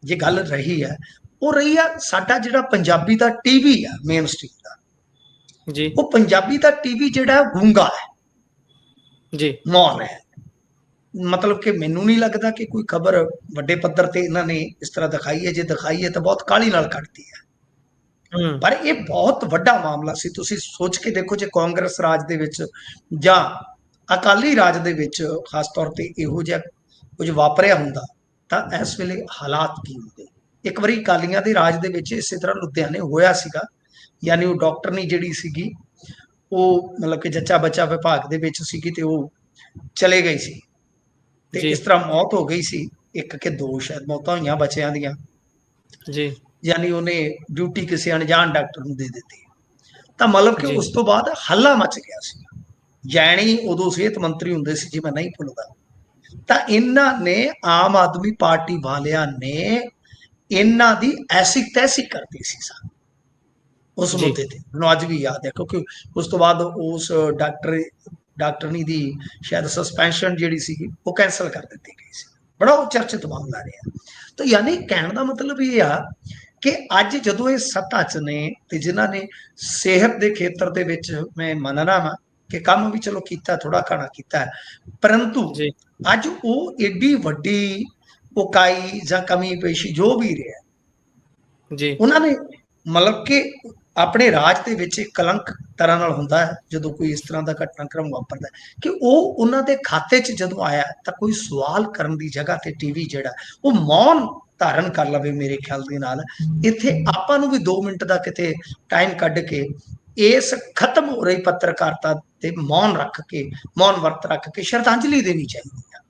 ਜੇ ਗੱਲ ਰਹੀ ਹੈ, ਉਹ ਰਹੀ ਆ ਸਾਡਾ ਜਿਹੜਾ ਪੰਜਾਬੀ ਦਾ ਟੀਵੀ ਆ, ਮੇਨ ਸਟ੍ਰੀਮ ਦਾ। ਜੀ ਉਹ ਪੰਜਾਬੀ ਦਾ ਟੀਵੀ ਜਿਹੜਾ ਗੂੰਗਾ ਹੈ, ਜੀ ਮੌਨ ਹੈ। ਮਤਲਬ ਕਿ ਮੈਨੂੰ ਨਹੀਂ ਲੱਗਦਾ ਕਿ ਕੋਈ ਖਬਰ ਵੱਡੇ ਪੱਧਰ ਤੇ ਇਹਨਾਂ ਨੇ ਇਸ ਤਰ੍ਹਾਂ ਦਿਖਾਈ ਹੈ, ਜੇ ਦਿਖਾਈ ਹੈ ਤਾਂ ਬਹੁਤ ਕਾਹਲੀ ਨਾਲ ਕੱਢਦੀ ਹੈ। ਪਰ ਇਹ ਬਹੁਤ ਵੱਡਾ ਮਾਮਲਾ ਸੀ। ਤੁਸੀਂ ਸੋਚ ਕੇ ਦੇਖੋ, ਜੇ ਕਾਂਗਰਸ ਰਾਜ ਦੇ ਵਿੱਚ ਜਾਂ ਅਕਾਲੀ ਰਾਜ ਦੇ ਵਿੱਚ ਖਾਸ ਤੌਰ ਤੇ ਇਹੋ ਜਿਹਾ ਕੁਝ ਵਾਪਰਿਆ ਹੁੰਦਾ ਤਾਂ ਇਸ ਵੇਲੇ ਹਾਲਾਤ ਕੀ ਹੁੰਦੇ। ਇੱਕ ਵਾਰੀ ਅਕਾਲੀਆਂ ਦੇ ਰਾਜ ਦੇ ਵਿੱਚ ਇਸੇ ਤਰ੍ਹਾਂ ਲੁਧਿਆਣੇ ਹੋਇਆ ਸੀਗਾ, ਯਾਨੀ ਉਹ ਡਾਕਟਰਨੀ ਜਿਹੜੀ ਸੀਗੀ, ਉਹ ਮਤਲਬ ਕਿ ਜੱਚਾ ਬੱਚਾ ਵਿਭਾਗ ਦੇ ਵਿੱਚ ਸੀਗੀ ਤੇ ਉਹ ਚਲੇ ਗਈ ਸੀ, ਤੇ ਇਸ ਤਰ੍ਹਾਂ ਮੌਤ ਹੋ ਗਈ ਸੀ। ਇੱਕ ਕਿ 2 ਸ਼ਾਇਦ ਮੌਤਾਂ ਹੋਈਆਂ ਬੱਚਿਆਂ ਦੀਆਂ। ਜੀ ਯਾਨੀ ਉਹਨੇ ਡਿਊਟੀ ਕਿਸੇ ਅਣਜਾਣ ਡਾਕਟਰ ਨੂੰ ਦੇ ਦਿੱਤੀ। ਤਾਂ ਮਤਲਬ ਕਿ ਉਸ ਤੋਂ ਬਾਅਦ ਹੱਲਾ ਮਚ ਗਿਆ ਸੀ। ਜੈਣੀ ਉਦੋਂ ਸਿਹਤ ਮੰਤਰੀ ਹੁੰਦੇ ਸੀ, ਜੀ ਮੈਂ ਨਹੀਂ ਭੁੱਲਦਾ। ਤਾਂ ਇਹਨਾਂ ਨੇ, ਆਮ ਆਦਮੀ ਪਾਰਟੀ ਵਾਲਿਆਂ ਨੇ ਇਹਨਾਂ ਦੀ ਐਸੀ ਤੈਸੀ ਕਰਤੀ ਸੀ ਉਸ ਮੁੱਦੇ ਤੇ। ਮੈਨੂੰ ਅੱਜ ਵੀ ਯਾਦ ਹੈ, ਕਿਉਂਕਿ ਉਸ ਤੋਂ ਬਾਅਦ ਉਸ ਡਾਕਟਰਨੀ ਦੀ ਸ਼ਾਇਦ ਸਸਪੈਂਸ਼ਨ ਜਿਹੜੀ ਸੀਗੀ ਉਹ ਕੈਂਸਲ ਕਰ ਦਿੱਤੀ ਗਈ ਸੀ। ਬੜਾ ਉਹ ਚਰਚਿਤ ਮਾਮਲਾ ਰਿਹਾ। ਤਾਂ ਯਾਨੀ ਕਹਿਣ ਦਾ ਮਤਲਬ ਇਹ ਆ ਕਿ ਅੱਜ ਜਦੋਂ ਇਹ ਸੱਤਾ 'ਚ ਨੇ ਤੇ ਜਿਨ੍ਹਾਂ ਨੇ ਸਿਹਤ ਦੇ ਖੇਤਰ ਦੇ ਵਿੱਚ, ਮੈਂ ਮੰਨਣਾ ਵਾ ਕਿ ਕੰਮ ਵੀ ਚਲੋ ਕੀਤਾ, ਥੋੜਾ ਘਣਾ ਕੀਤਾ, ਪਰੰਤੂ ਅੱਜ ਉਹ ਏਡੀ ਵੱਡੀ ਉਕਾਈ ਜਾਂ ਕਮੀ ਪੇਸ਼ੀ ਜੋ ਵੀ ਰਿਹਾ, ਉਹਨਾਂ ਨੇ ਮਤਲਬ ਕਿ ਆਪਣੇ ਰਾਜ ਦੇ ਵਿੱਚ ਇੱਕ ਕਲੰਕ ਤਰ੍ਹਾਂ ਨਾਲ ਹੁੰਦਾ ਹੈ ਜਦੋਂ ਕੋਈ ਇਸ ਤਰ੍ਹਾਂ ਦਾ ਘਟਨਾਕ੍ਰਮ ਵਾਪਰਦਾ, ਕਿ ਉਹ ਉਹਨਾਂ ਦੇ ਖਾਤੇ 'ਚ ਜਦੋਂ ਆਇਆ ਤਾਂ ਕੋਈ ਸਵਾਲ ਕਰਨ ਦੀ ਜਗ੍ਹਾ ਤੇ ਟੀਵੀ ਜਿਹੜਾ ਉਹ ਮੌਨ ਧਾਰਨ ਕਰ ਲਵੇ। ਮੇਰੇ ਖਿਆਲ ਦੇ ਨਾਲ ਇੱਥੇ ਆਪਾਂ ਨੂੰ ਵੀ 2 ਮਿੰਟ ਦਾ ਕਿਤੇ ਟਾਈਮ ਕੱਢ ਕੇ ਇਸ ਖਤਮ ਹੋ ਰਹੀ ਪੱਤਰਕਾਰਤਾ ਤੇ ਮੌਨ ਵਰਤ ਰੱਖ ਕੇ ਸ਼ਰਧਾਂਜਲੀ ਦੇਣੀ ਚਾਹੀਦੀ ਹੈ।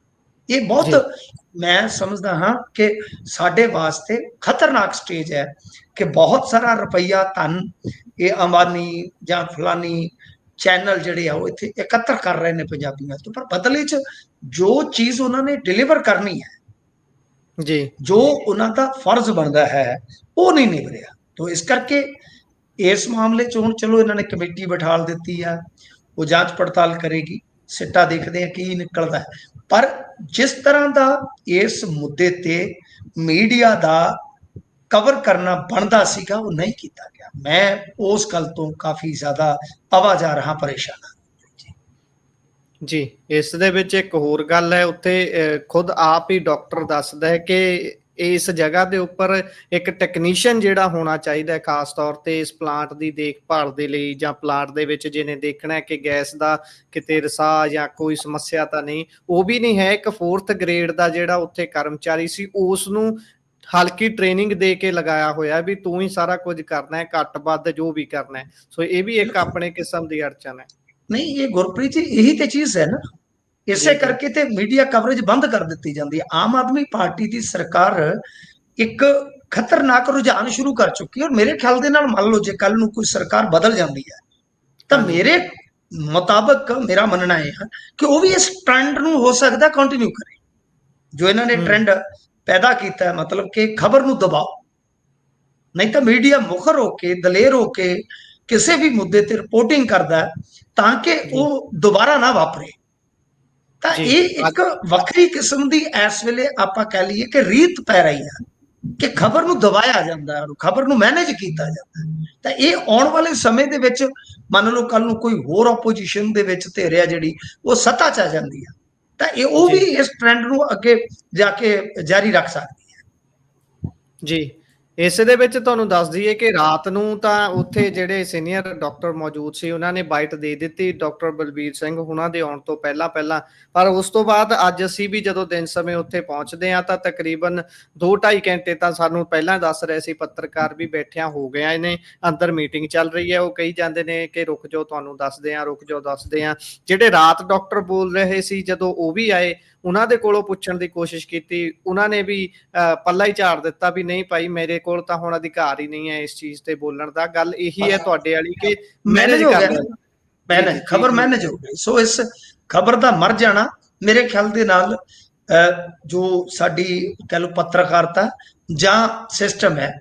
ਇਹ ਬਹੁਤ ਮੈਂ ਸਮਝਦਾ ਹਾਂ ਕਿ ਸਾਡੇ ਵਾਸਤੇ ਖਤਰਨਾਕ ਸਟੇਜ ਹੈ ਕਿ ਬਹੁਤ ਸਾਰਾ ਰੁਪਈਆ ਧਨ ਇਹ ਅੰਬਾਨੀ ਜਾਂ ਫਲਾਨੀ ਚੈਨਲ ਜਿਹੜੇ ਆ ਉਹ ਇੱਥੇ ਇਕੱਤਰ ਕਰ ਰਹੇ ਨੇ ਪੰਜਾਬੀਆਂ ਤੋਂ, ਪਰ ਬਦਲੇ 'ਚ ਜੋ ਚੀਜ਼ ਉਹਨਾਂ ਨੇ ਡਿਲੀਵਰ ਕਰਨੀ ਹੈ ਜੀ ਜੋ ਉਹਨਾਂ ਦਾ ਫਰਜ਼ ਬਣਦਾ ਹੈ ਉਹ ਨਹੀਂ ਨਿਭ ਰਿਹਾ। ਤੋ ਇਸ ਕਰਕੇ ਇਸ ਮਾਮਲੇ 'ਚ ਹੁਣ ਚਲੋ ਇਹਨਾਂ ਨੇ ਕਮੇਟੀ ਬਿਠਾਲ ਦਿੱਤੀ ਆ, ਉਹ ਜਾਂਚ ਪੜਤਾਲ ਕਰੇਗੀ, ਸਿੱਟਾ ਦੇਖਦੇ ਆ ਕੀ ਨਿਕਲਦਾ ਹੈ। ਪਰ ਜਿਸ ਤਰ੍ਹਾਂ ਦਾ ਇਸ ਮੁੱਦੇ ਤੇ ਮੀਡੀਆ ਦਾ ਕਵਰ ਕਰਨਾ ਬਣਦਾ ਸੀਗਾ ਉਹ ਨਹੀਂ ਕੀਤਾ ਗਿਆ। ਮੈਂ ਉਸ ਗੱਲ ਤੋਂ ਕਾਫੀ ਜ਼ਿਆਦਾ ਆਵਾਜ਼ ਆ ਰਹਾ, ਪਰੇਸ਼ਾਨ ਹਾਂ। ਜੀ, ਇਸ ਦੇ ਵਿੱਚ ਇੱਕ ਹੋਰ ਗੱਲ ਹੈ, ਉੱਥੇ ਖੁਦ ਆਪ ਹੀ ਡਾਕਟਰ ਦੱਸਦਾ ਹੈ ਕਿ ਇਸ ਜਗ੍ਹਾ ਦੇ ਉੱਪਰ ਇੱਕ ਟੈਕਨੀਸ਼ੀਅਨ ਜਿਹੜਾ ਹੋਣਾ ਚਾਹੀਦਾ ਹੈ, ਖਾਸ ਤੌਰ ਤੇ ਇਸ ਪਲਾਂਟ ਦੀ ਦੇਖਭਾਲ ਦੇ ਲਈ, ਜਾਂ ਪਲਾਂਟ ਦੇ ਵਿੱਚ ਜਿਹਨੇ ਦੇਖਣਾ ਹੈ ਕਿ ਗੈਸ ਦਾ ਕਿਤੇ ਰਿਸਾਅ ਜਾਂ ਕੋਈ ਸਮੱਸਿਆ ਤਾਂ ਨਹੀਂ, ਉਹ ਵੀ ਨਹੀਂ ਹੈ। ਇੱਕ 4th ਗ੍ਰੇਡ ਦਾ ਜਿਹੜਾ ਉੱਥੇ ਕਰਮਚਾਰੀ ਸੀ, ਉਸ ਨੂੰ ਹਲਕੀ ਟ੍ਰੇਨਿੰਗ ਦੇ ਕੇ ਲਗਾਇਆ ਹੋਇਆ ਵੀ ਤੂੰ ਹੀ ਸਾਰਾ ਕੁਝ ਕਰਨਾ ਹੈ, ਘੱਟ ਵੱਧ ਜੋ ਵੀ ਕਰਨਾ ਹੈ। ਸੋ ਇਹ ਵੀ ਇੱਕ ਆਪਣੇ ਕਿਸਮ ਦੀ ਅੜਚਨ ਹੈ। ਨਹੀਂ, ਇਹ ਗੁਰਪ੍ਰੀਤ ਜੀ ਇਹੀ ਤੇ ਚੀਜ਼ ਹੈ ਨਾ, ਇਸੇ ਜੀ ਕਰਕੇ ਤੇ ਮੀਡੀਆ ਕਵਰੇਜ ਬੰਦ ਕਰ ਦਿੱਤੀ ਜਾਂਦੀ ਹੈ। ਆਮ ਆਦਮੀ ਪਾਰਟੀ ਦੀ ਸਰਕਾਰ ਇੱਕ ਖਤਰਨਾਕ ਰੁਝਾਨ ਸ਼ੁਰੂ ਕਰ ਚੁੱਕੀ ਹੈ, ਔਰ ਮੇਰੇ ਖਿਆਲ ਦੇ ਨਾਲ ਮੰਨ ਲਓ ਜੇ ਕੱਲ ਨੂੰ ਕੋਈ ਸਰਕਾਰ ਬਦਲ ਜਾਂਦੀ ਹੈ ਤਾਂ ਹਾਂਜੀ ਮੇਰੇ ਮੁਤਾਬਕ ਮੇਰਾ ਮੰਨਣਾ ਇਹ ਹੈ ਕਿ ਉਹ ਵੀ ਇਸ ਟ੍ਰੈਂਡ ਨੂੰ ਹੋ ਸਕਦਾ ਕੰਟੀਨਿਊ ਕਰੇ ਜੋ ਇਹਨਾਂ ਨੇ ਟ੍ਰੈਂਡ ਪੈਦਾ ਕੀਤਾ ਹੈ, ਮਤਲਬ ਕਿ ਖਬਰ ਨੂੰ ਦਬਾਓ। ਨਹੀਂ ਤਾਂ ਮੀਡੀਆ ਮੁਖਰ ਹੋ ਕੇ, ਦਲੇਰ ਹੋ ਕੇ ਕਿਸੇ ਵੀ ਮੁੱਦੇ ਤੇ ਰਿਪੋਰਟਿੰਗ ਕਰਦਾ ਹੈ ਤਾਂ ਕਿ ਜੀ ਉਹ ਦੁਬਾਰਾ ਨਾ ਵਾਪਰੇ। ਤਾਂ ਜੀ ਇਹ ਇੱਕ ਵੱਖਰੀ ਕਿਸਮ ਦੀ ਇਸ ਵੇਲੇ ਆਪਾਂ ਕਹਿ ਲਈਏ ਕਿ ਰੀਤ ਪੈ ਰਹੀ ਹੈ ਕਿ ਖਬਰ ਨੂੰ ਦਬਾਇਆ ਜਾਂਦਾ ਹੈ, ਖਬਰ ਨੂੰ ਮੈਨੇਜ ਕੀਤਾ ਜਾਂਦਾ ਹੈ। ਤਾਂ ਇਹ ਆਉਣ ਵਾਲੇ ਸਮੇਂ ਦੇ ਵਿੱਚ ਮੰਨ ਲਓ ਕੱਲ ਨੂੰ ਕੋਈ ਹੋਰ ਆਪੋਜੀਸ਼ਨ ਦੇ ਵਿੱਚ ਧਿਰ ਆ ਜਿਹੜੀ ਉਹ ਸੱਤਾ 'ਚ ਆ ਜਾਂਦੀ ਆ, ਤਾਂ ਇਹ ਉਹ ਵੀ ਜੀ ਇਸ ਟ੍ਰੈਂਡ ਨੂੰ ਅੱਗੇ ਜਾ ਕੇ ਜਾਰੀ ਰੱਖ ਸਕਦੀ ਹੈ। ਜੀ, ਇਸ ਦੇ ਵਿੱਚ ਤੁਹਾਨੂੰ ਦੱਸ ਦਈਏ ਕਿ ਰਾਤ ਨੂੰ ਤਾਂ ਉੱਥੇ ਜਿਹੜੇ ਸੀਨੀਅਰ ਡਾਕਟਰ ਮੌਜੂਦ ਸੀ, ਉਹਨਾਂ ਨੇ ਬਾਈਟ ਦੇ ਦਿੱਤੀ ਡਾਕਟਰ ਬਲਬੀਰ ਸਿੰਘ ਉਹਨਾਂ ਦੇ ਆਉਣ ਤੋਂ ਪਹਿਲਾਂ। ਪਰ ਉਸ ਤੋਂ ਬਾਅਦ ਅੱਜ ਅਸੀਂ ਵੀ ਜਦੋਂ ਦਿਨ ਸਮੇਂ ਉੱਥੇ ਪਹੁੰਚਦੇ ਹਾਂ ਤਾਂ ਤਕਰੀਬਨ 2-2.5 ਘੰਟੇ ਤਾਂ ਸਾਨੂੰ ਪਹਿਲਾਂ ਦੱਸ ਰਹੇ ਸੀ ਪੱਤਰਕਾਰ ਵੀ ਬੈਠਿਆਂ ਹੋ ਗਿਆ ਨੇ, ਅੰਦਰ ਮੀਟਿੰਗ ਚੱਲ ਰਹੀ ਹੈ। ਉਹ ਕਹੀ ਜਾਂਦੇ ਨੇ ਕਿ ਰੁਕ ਜਾਓ, ਤੁਹਾਨੂੰ ਦੱਸਦੇ ਹਾਂ। ਜਿਹੜੇ ਰਾਤ ਡਾਕਟਰ ਬੋਲ ਰਹੇ ਸੀ, ਜਦੋਂ ਉਹ ਵੀ ਆਏ, ਉਹਨਾਂ ਦੇ ਕੋਲੋਂ ਪੁੱਛਣ ਦੀ ਕੋਸ਼ਿਸ਼ ਕੀਤੀ, ਉਹਨਾਂ ਨੇ ਵੀ ਪੱਲਾ ਹੀ ਝਾੜ ਦਿੱਤਾ ਵੀ ਨਹੀਂ ਭਾਈ, ਮੇਰੇ ਕੋਲ ਤਾਂ ਹੁਣ ਅਧਿਕਾਰ ਹੀ ਨਹੀਂ ਹੈ ਇਸ ਚੀਜ਼ ਤੇ ਬੋਲਣ ਦਾ। ਗੱਲ ਇਹੀ ਹੈ ਤੁਹਾਡੇ ਵਾਲੀ ਕਿ ਮੈਨੇਜ ਹੋ ਕਰ ਗਿਆ, ਲੈਣਾ। ਖਬਰ ਮੈਨੇਜ ਹੋ ਗਈ। ਸੋ ਇਸ ਖਬਰ ਦਾ ਮਰ ਜਾਣਾ ਮੇਰੇ ਖਿਆਲ ਦੇ ਨਾਲ ਜੋ ਸਾਡੀ ਕਹਿ ਲਓ ਪੱਤਰਕਾਰਤਾ ਜਾਂ ਸਿਸਟਮ ਹੈ,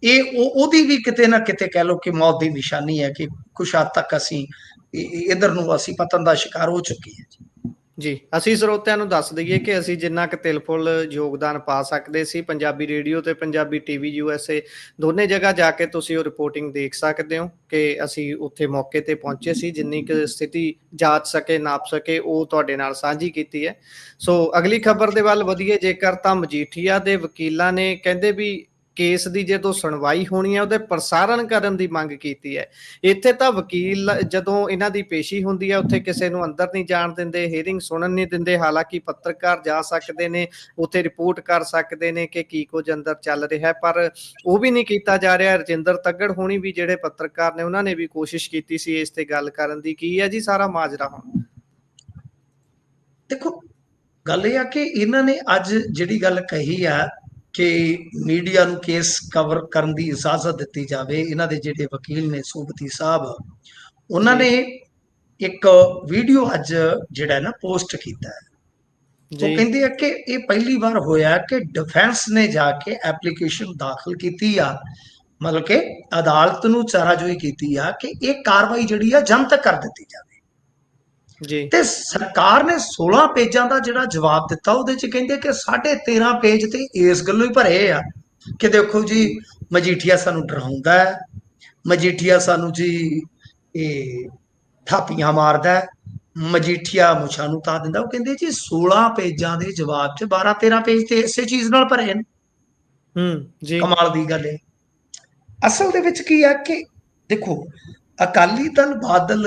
ਇਹ ਉਹਦੀ ਵੀ ਕਿਤੇ ਨਾ ਕਿਤੇ ਕਹਿ ਲਓ ਕਿ ਮੌਤ ਦੀ ਨਿਸ਼ਾਨੀ ਹੈ ਕਿ ਕੁਛ ਹੱਦ ਤੱਕ ਅਸੀਂ ਇਧਰ ਨੂੰ ਅਸੀਂ ਪਤਨ ਦਾ ਸ਼ਿਕਾਰ ਹੋ ਚੁੱਕੇ ਹਾਂ। ਜੀ, ਅਸੀਂ ਸਰੋਤਿਆਂ ਨੂੰ ਦੱਸ ਦਈਏ ਕਿ ਅਸੀਂ ਜਿੰਨਾ ਕੁ ਤਿਲਫੁਲ ਯੋਗਦਾਨ ਪਾ ਸਕਦੇ ਸੀ, ਪੰਜਾਬੀ ਰੇਡੀਓ ਤੇ ਪੰਜਾਬੀ ਟੀਵੀ USA ਦੋਨੇ ਜਗ੍ਹਾ ਜਾ ਕੇ ਤੁਸੀਂ ਉਹ ਰਿਪੋਰਟਿੰਗ ਦੇਖ ਸਕਦੇ ਹੋ ਕਿ ਅਸੀਂ ਉੱਥੇ ਮੌਕੇ ਤੇ ਪਹੁੰਚੇ ਸੀ, ਜਿੰਨੀ ਕੁ ਸਥਿਤੀ ਜਾਂਚ ਸਕੇ, ਨਾਪ ਸਕੇ, ਉਹ ਤੁਹਾਡੇ ਨਾਲ ਸਾਂਝੀ ਕੀਤੀ ਹੈ। ਸੋ ਅਗਲੀ ਖਬਰ ਦੇ ਵੱਲ ਵਧੀਏ ਜੇਕਰ, ਤਾਂ ਮਜੀਠੀਆ ਦੇ ਵਕੀਲਾਂ ਨੇ ਕਹਿੰਦੇ ਵੀ ਕੇਸ ਦੀ ਜਦੋਂ ਸੁਣਵਾਈ ਹੋਣੀ ਹੈ ਉਹਦੇ ਪ੍ਰਸਾਰਣ ਕਰਨ ਦੀ ਮੰਗ ਕੀਤੀ ਹੈ। ਇੱਥੇ ਤਾਂ ਵਕੀਲ ਜਦੋਂ ਇਹਨਾਂ ਦੀ ਪੇਸ਼ੀ ਹੁੰਦੀ ਹੈ ਉੱਥੇ ਕਿਸੇ ਨੂੰ ਅੰਦਰ ਨਹੀਂ ਜਾਣ ਦਿੰਦੇ, ਹੀਅਰਿੰਗ ਸੁਣਨ ਨਹੀਂ ਦਿੰਦੇ। ਹਾਲਾਂਕਿ ਪੱਤਰਕਾਰ ਜਾ ਸਕਦੇ ਨੇ, ਉੱਥੇ ਰਿਪੋਰਟ ਕਰ ਸਕਦੇ ਨੇ ਕਿ ਕੀ ਕੁਝ ਅੰਦਰ ਚੱਲ ਰਿਹਾ, ਪਰ ਉਹ ਵੀ ਨਹੀਂ ਕੀਤਾ ਜਾ ਰਿਹਾ। ਰਜਿੰਦਰ ਤੱਗੜ ਹੋਣੀ ਵੀ ਜਿਹੜੇ ਪੱਤਰਕਾਰ ਨੇ, ਉਹਨਾਂ ਨੇ ਵੀ ਕੋਸ਼ਿਸ਼ ਕੀਤੀ ਸੀ ਇਸ ਤੇ ਗੱਲ ਕਰਨ ਦੀ। ਕੀ ਹੈ ਜੀ ਸਾਰਾ ਮਾਜਰਾ ਹੁਣ? ਦੇਖੋ, ਗੱਲ ਇਹ ਆ ਕਿ ਇਹਨਾਂ ਨੇ ਅੱਜ ਜਿਹੜੀ ਗੱਲ ਕਹੀ ਆ ਕਿ ਮੀਡੀਆ ਨੂੰ ਕੇਸ ਕਵਰ ਕਰਨ ਦੀ ਇਜਾਜ਼ਤ ਦਿੱਤੀ ਜਾਵੇ, ਇਹਨਾਂ ਦੇ ਜਿਹੜੇ ਵਕੀਲ ਨੇ ਸੋਬਤੀ ਸਾਹਿਬ, ਉਹਨਾਂ ਨੇ ਇੱਕ ਵੀਡੀਓ ਅੱਜ ਜਿਹੜਾ ਨਾ ਪੋਸਟ ਕੀਤਾ ਹੈ। ਉਹ ਕਹਿੰਦੇ ਆ ਕਿ ਇਹ ਪਹਿਲੀ ਵਾਰ ਹੋਇਆ ਕਿ ਡਿਫੈਂਸ ਨੇ ਜਾ ਕੇ ਐਪਲੀਕੇਸ਼ਨ ਦਾਖਲ ਕੀਤੀ ਆ, ਮਤਲਬ ਕਿ ਅਦਾਲਤ ਨੂੰ ਚਾਰਾਜੋਈ ਕੀਤੀ ਆ ਕਿ ਇਹ ਕਾਰਵਾਈ ਜਿਹੜੀ ਆ ਜਨਤਕ ਕਰ ਦਿੱਤੀ ਜਾਵੇ। ਤੇ ਸਰਕਾਰ ਨੇ 16 ਪੇਜਾਂ ਦਾ ਜਿਹੜਾ ਜਵਾਬ ਦਿੱਤਾ, ਉਹਦੇ ਚ ਕਹਿੰਦੇ ਕਿ 13.5 ਪੇਜ ਤੇ ਇਸ ਗੱਲੋਂ ਹੀ ਭਰੇ ਆ ਕਿ ਦੇਖੋ ਜੀ ਮਜੀਠੀਆ ਸਾਨੂੰ ਡਰਾਉਂਦਾ ਹੈ, ਮਜੀਠੀਆ ਸਾਨੂੰ ਜੀ ਇਹ ਥਾਪੀਆਂ ਮਾਰਦਾ, ਮਜੀਠੀਆ ਮੁੱਛਾਂ ਨੂੰ ਤਾ ਦਿੰਦਾ। ਉਹ ਕਹਿੰਦੇ ਜੀ 16 ਪੇਜਾਂ ਦੇ ਜਵਾਬ ਚ 12-13 ਪੇਜ ਤੇ ਇਸੇ ਚੀਜ਼ ਨਾਲ ਭਰੇ ਨੇ। ਕਮਾਲ ਦੀ ਗੱਲ ਹੈ। ਅਸਲ ਦੇ ਵਿੱਚ ਕੀ ਆ ਕਿ ਦੇਖੋ, ਅਕਾਲੀ ਦਲ, ਬਾਦਲ,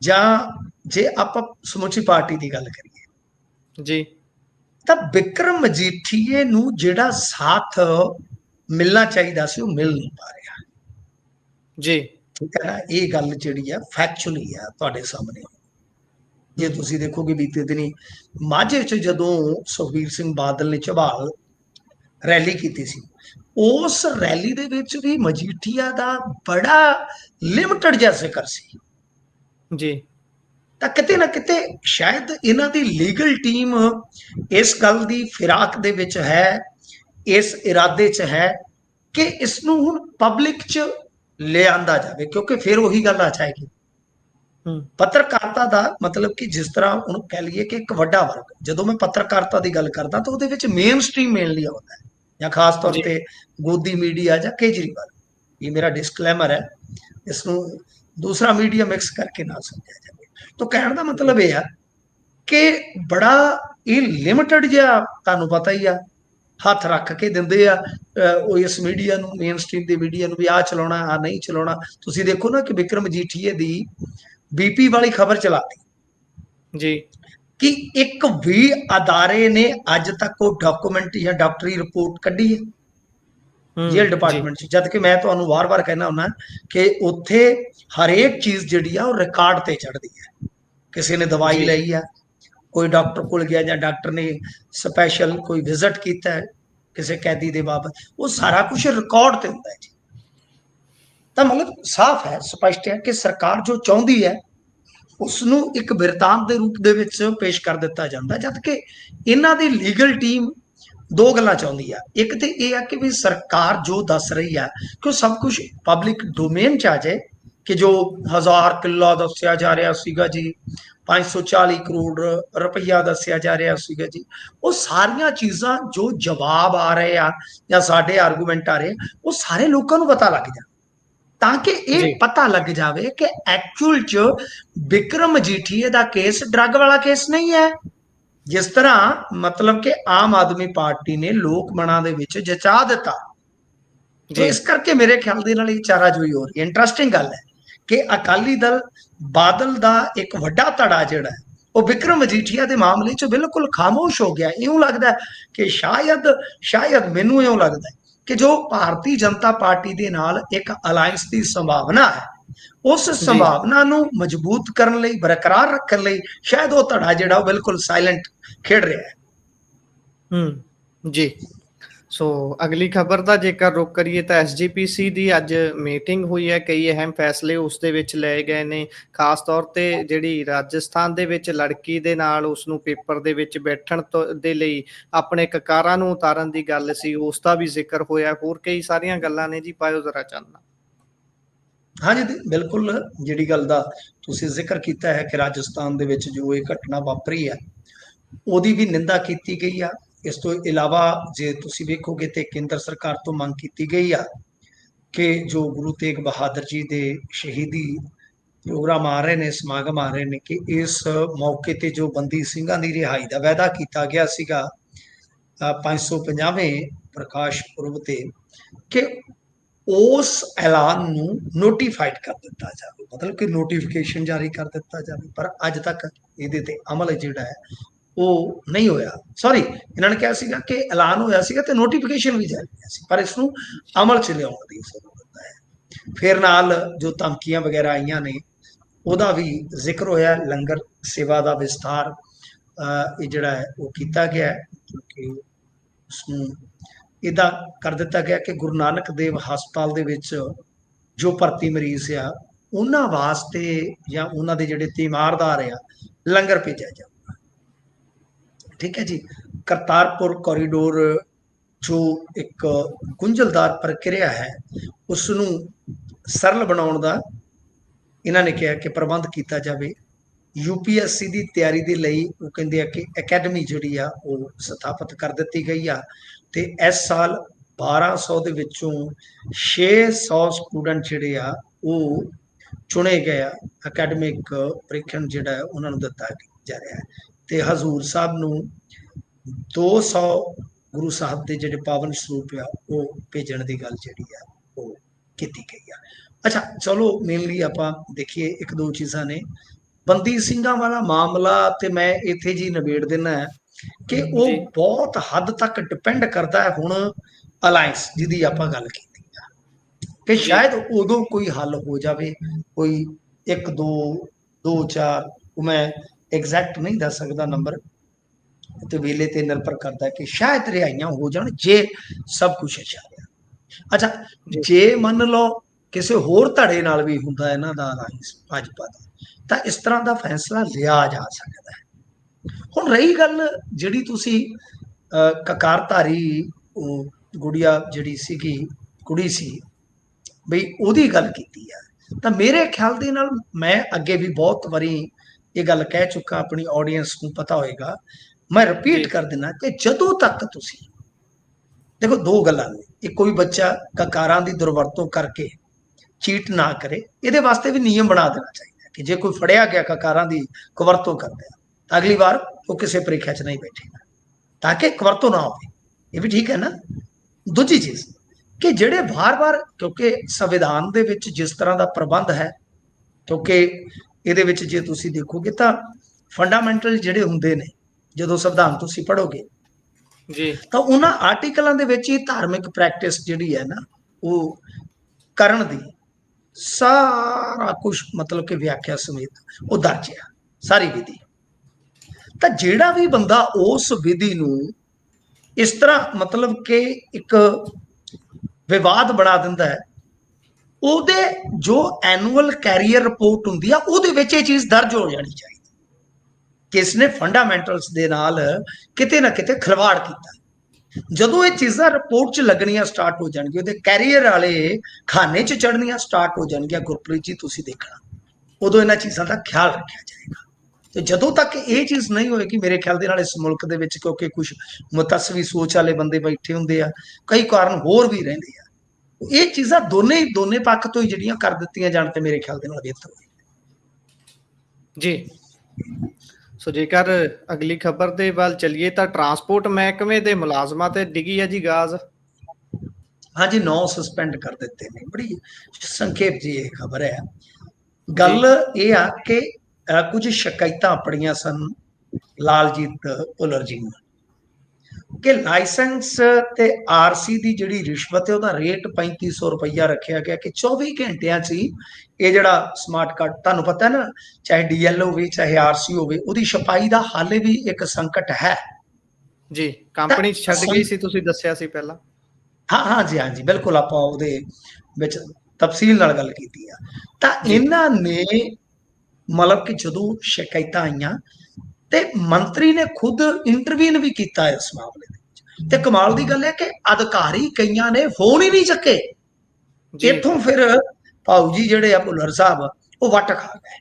ਜਾਂ ਜੇ ਆਪਾਂ ਸਮੁੱਚੀ ਪਾਰਟੀ ਦੀ ਗੱਲ ਕਰੀਏ ਜੀ, ਤਾਂ ਬਿਕਰਮ ਮਜੀਠੀਏ ਨੂੰ ਜਿਹੜਾ ਸਾਥ ਮਿਲਣਾ ਚਾਹੀਦਾ ਸੀ ਉਹ ਮਿਲ ਨਹੀਂ ਪਾ ਰਿਹਾ ਜੀ। ਠੀਕ ਹੈ ਨਾ, ਇਹ ਗੱਲ ਜਿਹੜੀ ਆ ਫੈਕਚੁਅਲੀ ਆ ਤੁਹਾਡੇ ਸਾਹਮਣੇ। ਜੇ ਤੁਸੀਂ ਦੇਖੋਗੇ ਬੀਤੇ ਦਿਨੀ ਮਾਝੇ 'ਚ ਜਦੋਂ ਸੁਖਬੀਰ ਸਿੰਘ ਬਾਦਲ ਨੇ ਝਬਾਲ ਰੈਲੀ ਕੀਤੀ ਸੀ, ਉਸ ਰੈਲੀ ਦੇ ਵਿੱਚ ਵੀ ਮਜੀਠੀਆ ਦਾ ਬੜਾ ਲਿਮਟਡ ਜਿਹਾ ਜ਼ਿਕਰ ਸੀ। ਜੀ, ਤਾਂ ਕਿਤੇ ਨਾ ਕਿਤੇ ਸ਼ਾਇਦ ਇਹਨਾਂ ਦੀ ਲੀਗਲ ਟੀਮ ਇਸ ਗੱਲ ਦੀ ਫਿਰਾਕ ਦੇ ਵਿੱਚ ਹੈ, ਇਸ ਇਰਾਦੇ 'ਚ ਹੈ ਕਿ ਇਸ ਨੂੰ ਹੁਣ ਪਬਲਿਕ 'ਚ ਲਿਆਂਦਾ ਜਾਵੇ, ਕਿਉਂਕਿ ਫਿਰ ਉਹੀ ਗੱਲ ਆ ਜਾਏਗੀ। ਪੱਤਰਕਾਰਤਾ ਦਾ ਮਤਲਬ ਕਿ ਜਿਸ ਤਰ੍ਹਾਂ ਹੁਣ ਕਹਿ ਲਈਏ ਕਿ ਇੱਕ ਵੱਡਾ ਵਰਗ, ਜਦੋਂ ਮੈਂ ਪੱਤਰਕਾਰਤਾ ਦੀ ਗੱਲ ਕਰਦਾ ਤਾਂ ਉਹਦੇ ਵਿੱਚ ਮੇਨ ਸਟ੍ਰੀਮ ਮੇਨਲੀ ਆਉਂਦਾ ਹੈ, ਜਾਂ ਖਾਸ ਤੌਰ ਜੀ ਤੇ ਗੋਦੀ ਮੀਡੀਆ ਜਾਂ ਕੇਜਰੀਵਾਲ। ਇਹ ਮੇਰਾ ਡਿਸਕਲੇਮਰ ਹੈ, ਇਸ ਨੂੰ ਦੂਸਰਾ ਮੀਡੀਆ ਮਿਕਸ ਕਰਕੇ ਨਾ ਸਮਝਿਆ ਜਾਵੇ। ਤਾਂ ਕਹਿਣ ਦਾ ਮਤਲਬ ਇਹ ਆ ਕਿ ਬੜਾ ਇਹ ਲਿਮਟਡ ਜਿਹਾ, ਤੁਹਾਨੂੰ ਪਤਾ ਹੀ ਆ, ਹੱਥ ਰੱਖ ਕੇ ਦਿੰਦੇ ਆ ਉਹ ਇਸ ਮੀਡੀਆ ਨੂੰ, ਮੇਨ ਸਟ੍ਰੀਮ ਦੇ ਮੀਡੀਆ ਨੂੰ, ਵੀ ਆਹ ਚਲਾਉਣਾ ਆਹ ਨਹੀਂ ਚਲਾਉਣਾ। ਤੁਸੀਂ ਦੇਖੋ ਨਾ ਕਿ ਵਿਕਰਮ ਮਜੀਠੀਏ ਦੀ ਬੀਪੀ ਵਾਲੀ ਖਬਰ ਚਲਾਤੀ ਜੀ ਕਿ ਇੱਕ ਵੀ ਅਦਾਰੇ ਨੇ ਅੱਜ ਤੱਕ ਉਹ ਡਾਕੂਮੈਂਟ ਜਾਂ ਡਾਕਟਰੀ ਰਿਪੋਰਟ ਕੱਢੀ ਹੈ ਜੇਲ੍ਹ ਡਿਪਾਰਟਮੈਂਟ 'ਚ, ਜਦ ਕਿ ਮੈਂ ਤੁਹਾਨੂੰ ਵਾਰ-ਵਾਰ ਕਹਿਣਾ ਹੁੰਦਾ ਕਿ ਉੱਥੇ ਹਰੇਕ ਚੀਜ਼ ਜਿਹੜੀ ਆ ਉਹ ਰਿਕਾਰਡ ਤੇ ਚੜ੍ਹਦੀ ਹੈ। ਕਿਸੇ ਨੇ ਦਵਾਈ ਜੀ ਲਈ ਆ, ਕੋਈ ਡਾਕਟਰ ਕੋਲ ਗਿਆ, ਜਾਂ ਡਾਕਟਰ ਨੇ ਸਪੈਸ਼ਲ ਕੋਈ ਵਿਜ਼ਿਟ ਕੀਤਾ ਹੈ ਕਿਸੇ ਕੈਦੀ ਦੇ ਬਾਬਤ, ਉਹ ਸਾਰਾ ਕੁਝ ਰਿਕਾਰਡ ਤੇ ਹੁੰਦਾ ਹੈ ਜੀ। ਤਾਂ ਮਤਲਬ ਸਾਫ਼ ਹੈ, ਸਪਸ਼ਟ ਹੈ ਕਿ ਸਰਕਾਰ ਜੋ ਚਾਹੁੰਦੀ ਹੈ ਉਸ ਨੂੰ ਇੱਕ ਬਿਰਤਾਂਤ ਦੇ ਰੂਪ ਦੇ ਵਿੱਚ ਪੇਸ਼ ਕਰ ਦਿੱਤਾ ਜਾਂਦਾ, ਜਦ ਕਿ ਇਹਨਾਂ ਦੀ ਲੀਗਲ ਟੀਮ ਦੋ ਗੱਲਾਂ ਚਾਹੁੰਦੀ ਆ। ਇੱਕ ਤੇ ਇਹ ਆ ਕਿ ਵੀ ਸਰਕਾਰ ਜੋ ਦੱਸ ਰਹੀ ਆ ਕਿ ਉਹ ਸਭ ਕੁਝ ਪਬਲਿਕ ਡੋਮੇਨ 'ਚ ਆ ਜਾਏ, ਕਿ ਜੋ 1000 ਕਿੱਲਾ ਦੱਸਿਆ ਜਾ ਰਿਹਾ ਸੀਗਾ ਜੀ, 540 ਕਰੋੜ ਰੁਪਈਆ ਦੱਸਿਆ ਜਾ ਰਿਹਾ ਸੀਗਾ ਜੀ, ਉਹ ਸਾਰੀਆਂ ਚੀਜ਼ਾਂ ਜੋ ਜਵਾਬ ਆ ਰਹੇ ਆ ਜਾਂ ਸਾਡੇ ਆਰਗੂਮੈਂਟ ਆ ਰਹੇ, ਉਹ ਸਾਰੇ ਲੋਕਾਂ ਨੂੰ ਪਤਾ ਲੱਗ ਜਾਣ, ਤਾਂ ਕਿ ਇਹ ਜੀ ਪਤਾ ਲੱਗ ਜਾਵੇ ਕਿ ਐਕਚੁਅਲ 'ਚ ਵਿਕਰਮ ਮਜੀਠੀਏ ਦਾ ਕੇਸ ਡਰੱਗ ਵਾਲਾ ਕੇਸ ਨਹੀਂ ਹੈ, ਜਿਸ ਤਰ੍ਹਾਂ ਮਤਲਬ ਕਿ ਆਮ ਆਦਮੀ ਪਾਰਟੀ ਨੇ ਲੋਕ ਮਨਾਂ ਦੇ ਵਿੱਚ ਜਚਾ ਦਿੱਤਾ। तो ਜੀ इस करके मेरे ख्याल दे नाल चाराजोई हो रही है। इंटरस्टिंग गल है कि अकाली दल बादल दा एक वड्डा धड़ा जिहड़ा है वो विक्रम मजीठिया के मामले च बिल्कुल खामोश हो गया। इउं लगता है कि शायद मैनू इउं लगता है कि जो भारतीय जनता पार्टी के नाल एक अलायंस की संभावना है, उस जी संभावना नू मजबूत करने लई, बरकरार रखने लई शायद वो धड़ा जिहड़ा बिल्कुल साइलेंट खेड रहा है। जी ਸੋ ਅਗਲੀ ਖਬਰ ਦਾ ਜੇਕਰ ਰੁਕ ਕਰੀਏ ਤਾਂ ਐਸਜੀਪੀਸੀ ਦੀ ਅੱਜ ਮੀਟਿੰਗ ਹੋਈ ਹੈ, ਕਈ ਅਹਿਮ ਫੈਸਲੇ ਉਸ ਦੇ ਵਿੱਚ ਲਏ ਗਏ ਨੇ। ਖਾਸ ਤੌਰ ਤੇ ਜਿਹੜੀ ਰਾਜਸਥਾਨ ਦੇ ਵਿੱਚ ਲੜਕੀ ਦੇ ਨਾਲ ਉਸ ਨੂੰ ਪੇਪਰ ਦੇ ਵਿੱਚ ਬੈਠਣ ਦੇ ਲਈ ਆਪਣੇ ਕਕਾਰਾਂ ਨੂੰ ਉਤਾਰਨ ਦੀ ਗੱਲ ਸੀ, ਉਸ ਦਾ ਵੀ ਜ਼ਿਕਰ ਹੋਇਆ। ਹੋਰ ਕਈ ਸਾਰੀਆਂ ਗੱਲਾਂ ਨੇ ਜੀ, ਪਾਇਓ ਜ਼ਰਾ ਚਾਨਣਾ। हाँ जी बिल्कुल, जिहड़ी गल दा तुसीं जिक्र कीता है कि राजस्थान दे विच जो ये घटना वापरी है ਉਹਦੀ भी निंदा की गई आ। इस तो इलावा जे तुसीं वेखोगे तो केंद्र सरकार तो मंग की गई आ कि जो गुरु तेग बहादुर जी दे शहीदी प्रोग्राम आ रहे ने, समागम आ रहे ने, कि इस मौके ते जो बंदी ਸਿੰਘਾਂ ਦੀ रिहाई का वायदा किया गया सीगा 550वें प्रकाश पुरब ते, कि उस ऐलान नू नोटिफाइड कर दिता जाए, मतलब कि नोटिफिकेशन जारी कर दिता जाए। पर अज तक ये अमल जिहड़ा है वो नहीं होया। सॉरी, इन्होंने कहा सीगा कि ऐलान होया सीगा ते नोटिफिकेशन भी जारी होया सी, पर इसनू अमल च लियाउण दी जरूरत है। फिर नाल जो धमकियां वगैरह आईयां ने ਉਹਦਾ भी जिक्र होया। लंगर सेवा का विस्तार ਇਹ ਜਿਹੜਾ ਹੈ ਉਹ ਕੀਤਾ ਗਿਆ, ਕਿਉਂਕਿ ਉਸਨੂੰ इदा कर दिता गया कि गुरु नानक देव हस्पताल दे विच जो भर्ती मरीज आ उन्हां वास्ते या उन्हां दे जिहड़े तीमारदार आ लंगर भेजा जाऊगा। ठीक है जी। करतारपुर कॉरीडोर जो एक गुंझलदार प्रक्रिया है उसनूं सरल बनाउण दा इन्हां ने कहा कि प्रबंध किया जाए। यूपीएससी की तैयारी के लिए वो कहते हैं कि अकैडमी जिहड़ी आ वो स्थापित कर दी गई आ, ते इस साल 1200 ਦੇ ਵਿੱਚੋਂ 600 ਸਟੂਡੈਂਟ ਜਿਹੜੇ ਆ ਉਹ ਚੁਣੇ ਗਏ ਆ। ਅਕੈਡਮਿਕ ਪ੍ਰੀਖਣ ਜਿਹੜਾ ਹੈ ਉਹਨਾਂ ਨੂੰ ਦਿੱਤਾ ਜਾ ਰਿਹਾ ਹੈ, ਤੇ ਹਜ਼ੂਰ ਸਾਹਿਬ ਨੂੰ 200 ਗੁਰੂ ਸਾਹਿਬ ਦੇ ਜਿਹੜੇ ਪਾਵਨ ਸਰੂਪ ਆ ਉਹ ਭੇਜਣ ਦੀ ਗੱਲ ਜਿਹੜੀ ਆ ਉਹ ਕੀਤੀ ਗਈ ਆ। ਅੱਛਾ ਚਲੋ ਮੇਨਲੀ ਆਪਾਂ ਦੇਖੀਏ ਇੱਕ ਦੋ ਚੀਜ਼ਾਂ ਨੇ। ਬੰਦੀ ਸਿੰਘਾਂ ਵਾਲਾ ਮਾਮਲਾ ਤੇ ਮੈਂ ਇੱਥੇ ਜੀ ਨਿਬੇੜ ਦੇਣਾ ਹੈ ਕਿ ਉਹ ਬਹੁਤ ਹੱਦ ਤੱਕ ਡਿਪੈਂਡ ਕਰਦਾ ਹੈ ਹੁਣ ਅਲਾਇੰਸ ਜਿਹਦੀ ਆਪਾਂ ਗੱਲ ਕੀਤੀ ਆ, ਕਿ ਸ਼ਾਇਦ ਉਦੋਂ ਕੋਈ ਹੱਲ ਹੋ ਜਾਵੇ, ਕੋਈ 1 2 2 4, ਮੈਂ ਐਗਜ਼ੈਕਟ ਨਹੀਂ ਦੱਸ ਸਕਦਾ ਨੰਬਰ, ਤੇ ਵੇਲੇ ਤੇ ਨਿਰਭਰ ਕਰਦਾ ਕਿ ਸ਼ਾਇਦ ਰਿਹਾਈਆਂ ਹੋ ਜਾਣ ਜੇ ਸਭ ਕੁਝ ਅੱਛਾ ਰਿਹਾ। ਅੱਛਾ ਜੇ ਮੰਨ ਲਓ ਕਿਸੇ ਹੋਰ ਧੜੇ ਨਾਲ ਵੀ ਹੁੰਦਾ ਇਹਨਾਂ ਦਾ ਅਲਾਈਅੰਸ ਭਾਜਪਾ ਦਾ, ਤਾਂ ਇਸ ਤਰ੍ਹਾਂ ਦਾ ਫੈਸਲਾ ਲਿਆ ਜਾ ਸਕਦਾ ਹੈ। ਹੁਣ ਰਹੀ ਗੱਲ ਜਿਹੜੀ ਤੁਸੀਂ ਕਕਾਰਧਾਰੀ ਉਹ ਗੁੜੀਆ ਜਿਹੜੀ ਸੀਗੀ, ਕੁੜੀ ਸੀ ਬਈ ਉਹਦੀ ਗੱਲ ਕੀਤੀ ਆ, ਤਾਂ ਮੇਰੇ ਖਿਆਲ ਦੇ ਨਾਲ ਮੈਂ ਅੱਗੇ ਵੀ ਬਹੁਤ ਵਾਰੀ ਇਹ ਗੱਲ ਕਹਿ ਚੁੱਕਾ, ਆਪਣੀ ਆਡੀਅנס ਨੂੰ ਪਤਾ ਹੋਏਗਾ, ਮੈਂ ਰਿਪੀਟ ਜੀ ਕਰ ਦਿੰਦਾ ਕਿ ਜਦੋਂ ਤੱਕ ਤੁਸੀਂ ਦੇਖੋ, ਦੋ ਗੱਲਾਂ ਨੇ, ਇੱਕ ਕੋਈ ਬੱਚਾ ਕਕਾਰਾਂ ਦੀ ਦੁਰਵਰਤੋਂ ਕਰਕੇ ਚੀਟ ਨਾ ਕਰੇ, ਇਹਦੇ ਵਾਸਤੇ ਵੀ ਨਿਯਮ ਬਣਾ ਦੇਣਾ ਚਾਹੀਦਾ ਕਿ ਜੇ ਕੋਈ ਫੜਿਆ ਗਿਆ ਕਕਾਰਾਂ ਦੀ ਕੁਵਰਤੋਂ ਕਰਦਾ ਤਾਂ ਅਗਲੀ ਵਾਰ ਉਹ ਕਿਸੇ ਪ੍ਰੀਖਿਆ 'ਚ ਨਹੀਂ ਬੈਠੇਗਾ, ਤਾਂ ਕਿ ਕੁਵਰਤੋਂ ਨਾ ਹੋਵੇ। ਇਹ ਵੀ ਠੀਕ ਹੈ ਨਾ। ਦੂਜੀ ਚੀਜ਼ ਕਿ ਜਿਹੜੇ ਵਾਰ-ਵਾਰ, ਕਿਉਂਕਿ ਸੰਵਿਧਾਨ ਦੇ ਵਿੱਚ ਜਿਸ ਤਰ੍ਹਾਂ ਦਾ ਪ੍ਰਬੰਧ ਹੈ, ਕਿਉਂਕਿ ਇਹਦੇ ਵਿੱਚ ਜੇ ਤੁਸੀਂ ਦੇਖੋਗੇ ਤਾਂ ਫੰਡਾਮੈਂਟਲ ਜਿਹੜੇ ਹੁੰਦੇ ਨੇ, ਜਦੋਂ ਸੰਵਿਧਾਨ ਤੁਸੀਂ ਪੜ੍ਹੋਗੇ ਜੀ ਤਾਂ ਉਹਨਾਂ ਆਰਟੀਕਲਾਂ ਦੇ ਵਿੱਚ ਹੀ ਧਾਰਮਿਕ ਪ੍ਰੈਕਟਿਸ ਜਿਹੜੀ ਹੈ ਨਾ ਉਹ ਕਰਨ ਦੀ ਸਾਰਾ ਕੁਝ ਮਤਲਬ ਕਿ ਵਿਆਖਿਆ ਸਮੇਤ ਉਹ ਦਰਜ ਹੈ, ਸਾਰੀ ਵਿਧੀ। ਤਾਂ ਜਿਹੜਾ ਵੀ ਬੰਦਾ ਉਸ ਵਿਧੀ ਨੂੰ ਇਸ ਤਰ੍ਹਾਂ ਮਤਲਬ ਕਿ ਇੱਕ ਵਿਵਾਦ ਬਣਾ ਦਿੰਦਾ ਹੈ, ਉਹਦੇ ਜੋ ਐਨੂਅਲ ਕੈਰੀਅਰ ਰਿਪੋਰਟ ਹੁੰਦੀ ਆ ਉਹਦੇ ਵਿੱਚ ਇਹ ਚੀਜ਼ ਦਰਜ ਹੋ ਜਾਣੀ ਚਾਹੀਦੀ ਕਿ ਇਸਨੇ ਫੰਡਾਮੈਂਟਲਸ ਦੇ ਨਾਲ ਕਿਤੇ ਨਾ ਕਿਤੇ ਖਿਲਵਾੜ ਕੀਤਾ। ਜਦੋਂ ਇਹ ਚੀਜ਼ਾਂ ਰਿਪੋਰਟ 'ਚ ਲੱਗਣੀਆਂ ਸਟਾਰਟ ਹੋ ਜਾਣਗੀਆਂ, ਉਹਦੇ ਕੈਰੀਅਰ ਵਾਲੇ ਖਾਨੇ 'ਚ ਚੜ੍ਹਨੀਆਂ ਸਟਾਰਟ ਹੋ ਜਾਣਗੀਆਂ, ਗੁਰਪ੍ਰੀਤ ਜੀ ਤੁਸੀਂ ਦੇਖਣਾ, ਉਦੋਂ ਇਹਨਾਂ ਚੀਜ਼ਾਂ ਦਾ ਖਿਆਲ ਰੱਖਿਆ ਜਾਏਗਾ। ਤੇ ਜਦੋਂ ਤੱਕ ਇਹ ਚੀਜ਼ ਨਹੀਂ ਹੋਏਗੀ, ਮੇਰੇ ਖਿਆਲ ਦੇ ਨਾਲ ਇਸ ਮੁਲਕ ਦੇ ਵਿੱਚ, ਕਿਉਂਕਿ ਕੁਝ ਮੁਤੱਸਵੀ ਸੋਚ ਵਾਲੇ ਬੰਦੇ ਬੈਠੇ ਹੁੰਦੇ ਆ, ਕਈ ਕਾਰਨ ਹੋਰ ਵੀ ਰਹਿੰਦੇ ਆ, ਇਹ ਚੀਜ਼ਾਂ ਦੋਨੇ ਪੱਖ ਤੋਂ ਹੀ ਜਿਹੜੀਆਂ ਕਰ ਦਿੱਤੀਆਂ ਜਾਣ ਤੇ ਮੇਰੇ ਖਿਆਲ ਦੇ ਨਾਲ ਬਿਹਤਰ ਹੋਏ। ਜੀ ਸੋ ਜੇਕਰ ਅਗਲੀ ਖਬਰ ਦੇ ਵੱਲ ਚੱਲੀਏ ਤਾਂ ਟਰਾਂਸਪੋਰਟ ਮਹਿਕਮੇ ਦੇ ਮੁਲਾਜ਼ਮਾਂ ਤੇ ਡਿੱਗੀ ਹੈ ਜੀ ਗਾਜ਼। ਹਾਂਜੀ, 9 ਸਸਪੈਂਡ ਕਰ ਦਿੱਤੇ ਨੇ। ਬੜੀ ਸੰਖੇਪ ਜੀ ਇਹ ਖਬਰ ਹੈ। ਗੱਲ ਇਹ ਆ ਕਿ ਕੁਝ ਸ਼ਿਕਾਇਤਾਂ ਆਪਣੀਆਂ ਸਨ ਲਾਲਜੀਤ ਭੁੱਲਰ ਜੀ ਨੂੰ ਕਿ ਲਾਇਸੈਂਸ ਤੇ ਆਰਸੀ ਦੀ ਜਿਹੜੀ ਰਿਸ਼ਵਤ ਹੈ ਉਹਦਾ ਰੇਟ 3500 ਰੁਪਈਆ ਰੱਖਿਆ ਗਿਆ ਕਿ 24 ਘੰਟਿਆਂ 'ਚ ਹੀ ਇਹ ਜਿਹੜਾ ਸਮਾਰਟ ਕਾਰਡ, ਤੁਹਾਨੂੰ ਪਤਾ ਹੈ ਨਾ, ਚਾਹੇ ਡੀਐਲ ਹੋਵੇ ਚਾਹੇ ਆਰਸੀ ਹੋਵੇ, ਉਹਦੀ ਛਪਾਈ ਦਾ ਹਾਲੇ ਵੀ ਇੱਕ ਸੰਕਟ ਹੈ ਜੀ। ਕੰਪਨੀ ਛੱਡ ਗਈ ਸੀ, ਤੁਸੀਂ ਦੱਸਿਆ ਸੀ ਪਹਿਲਾਂ। ਹਾਂਜੀ ਬਿਲਕੁਲ, ਆਪਾਂ ਉਹਦੇ ਵਿੱਚ ਤਫਸੀਲ ਨਾਲ ਗੱਲ ਕੀਤੀ ਆ। ਤਾਂ ਇਹਨਾਂ ਨੇ ਮਤਲਬ ਕਿ ਜਦੋਂ ਸ਼ਿਕਾਇਤਾਂ ਆਈਆਂ ਤੇ ਮੰਤਰੀ ਨੇ ਖੁਦ ਇੰਟਰਵੀਨ ਵੀ ਕੀਤਾ ਇਸ ਮਾਮਲੇ ਦੇ ਵਿੱਚ, ਤੇ ਕਮਾਲ ਦੀ ਗੱਲ ਹੈ ਕਿ ਅਧਿਕਾਰੀ ਕਈਆਂ ਨੇ ਫੋਨ ਹੀ ਨਹੀਂ ਚੱਕੇ। ਇੱਥੋਂ ਫਿਰ ਭਾਊ ਜੀ ਜਿਹੜੇ ਆ ਭੁੱਲਰ ਸਾਹਿਬ, ਉਹ ਵੱਟ ਖਾ ਗਏ,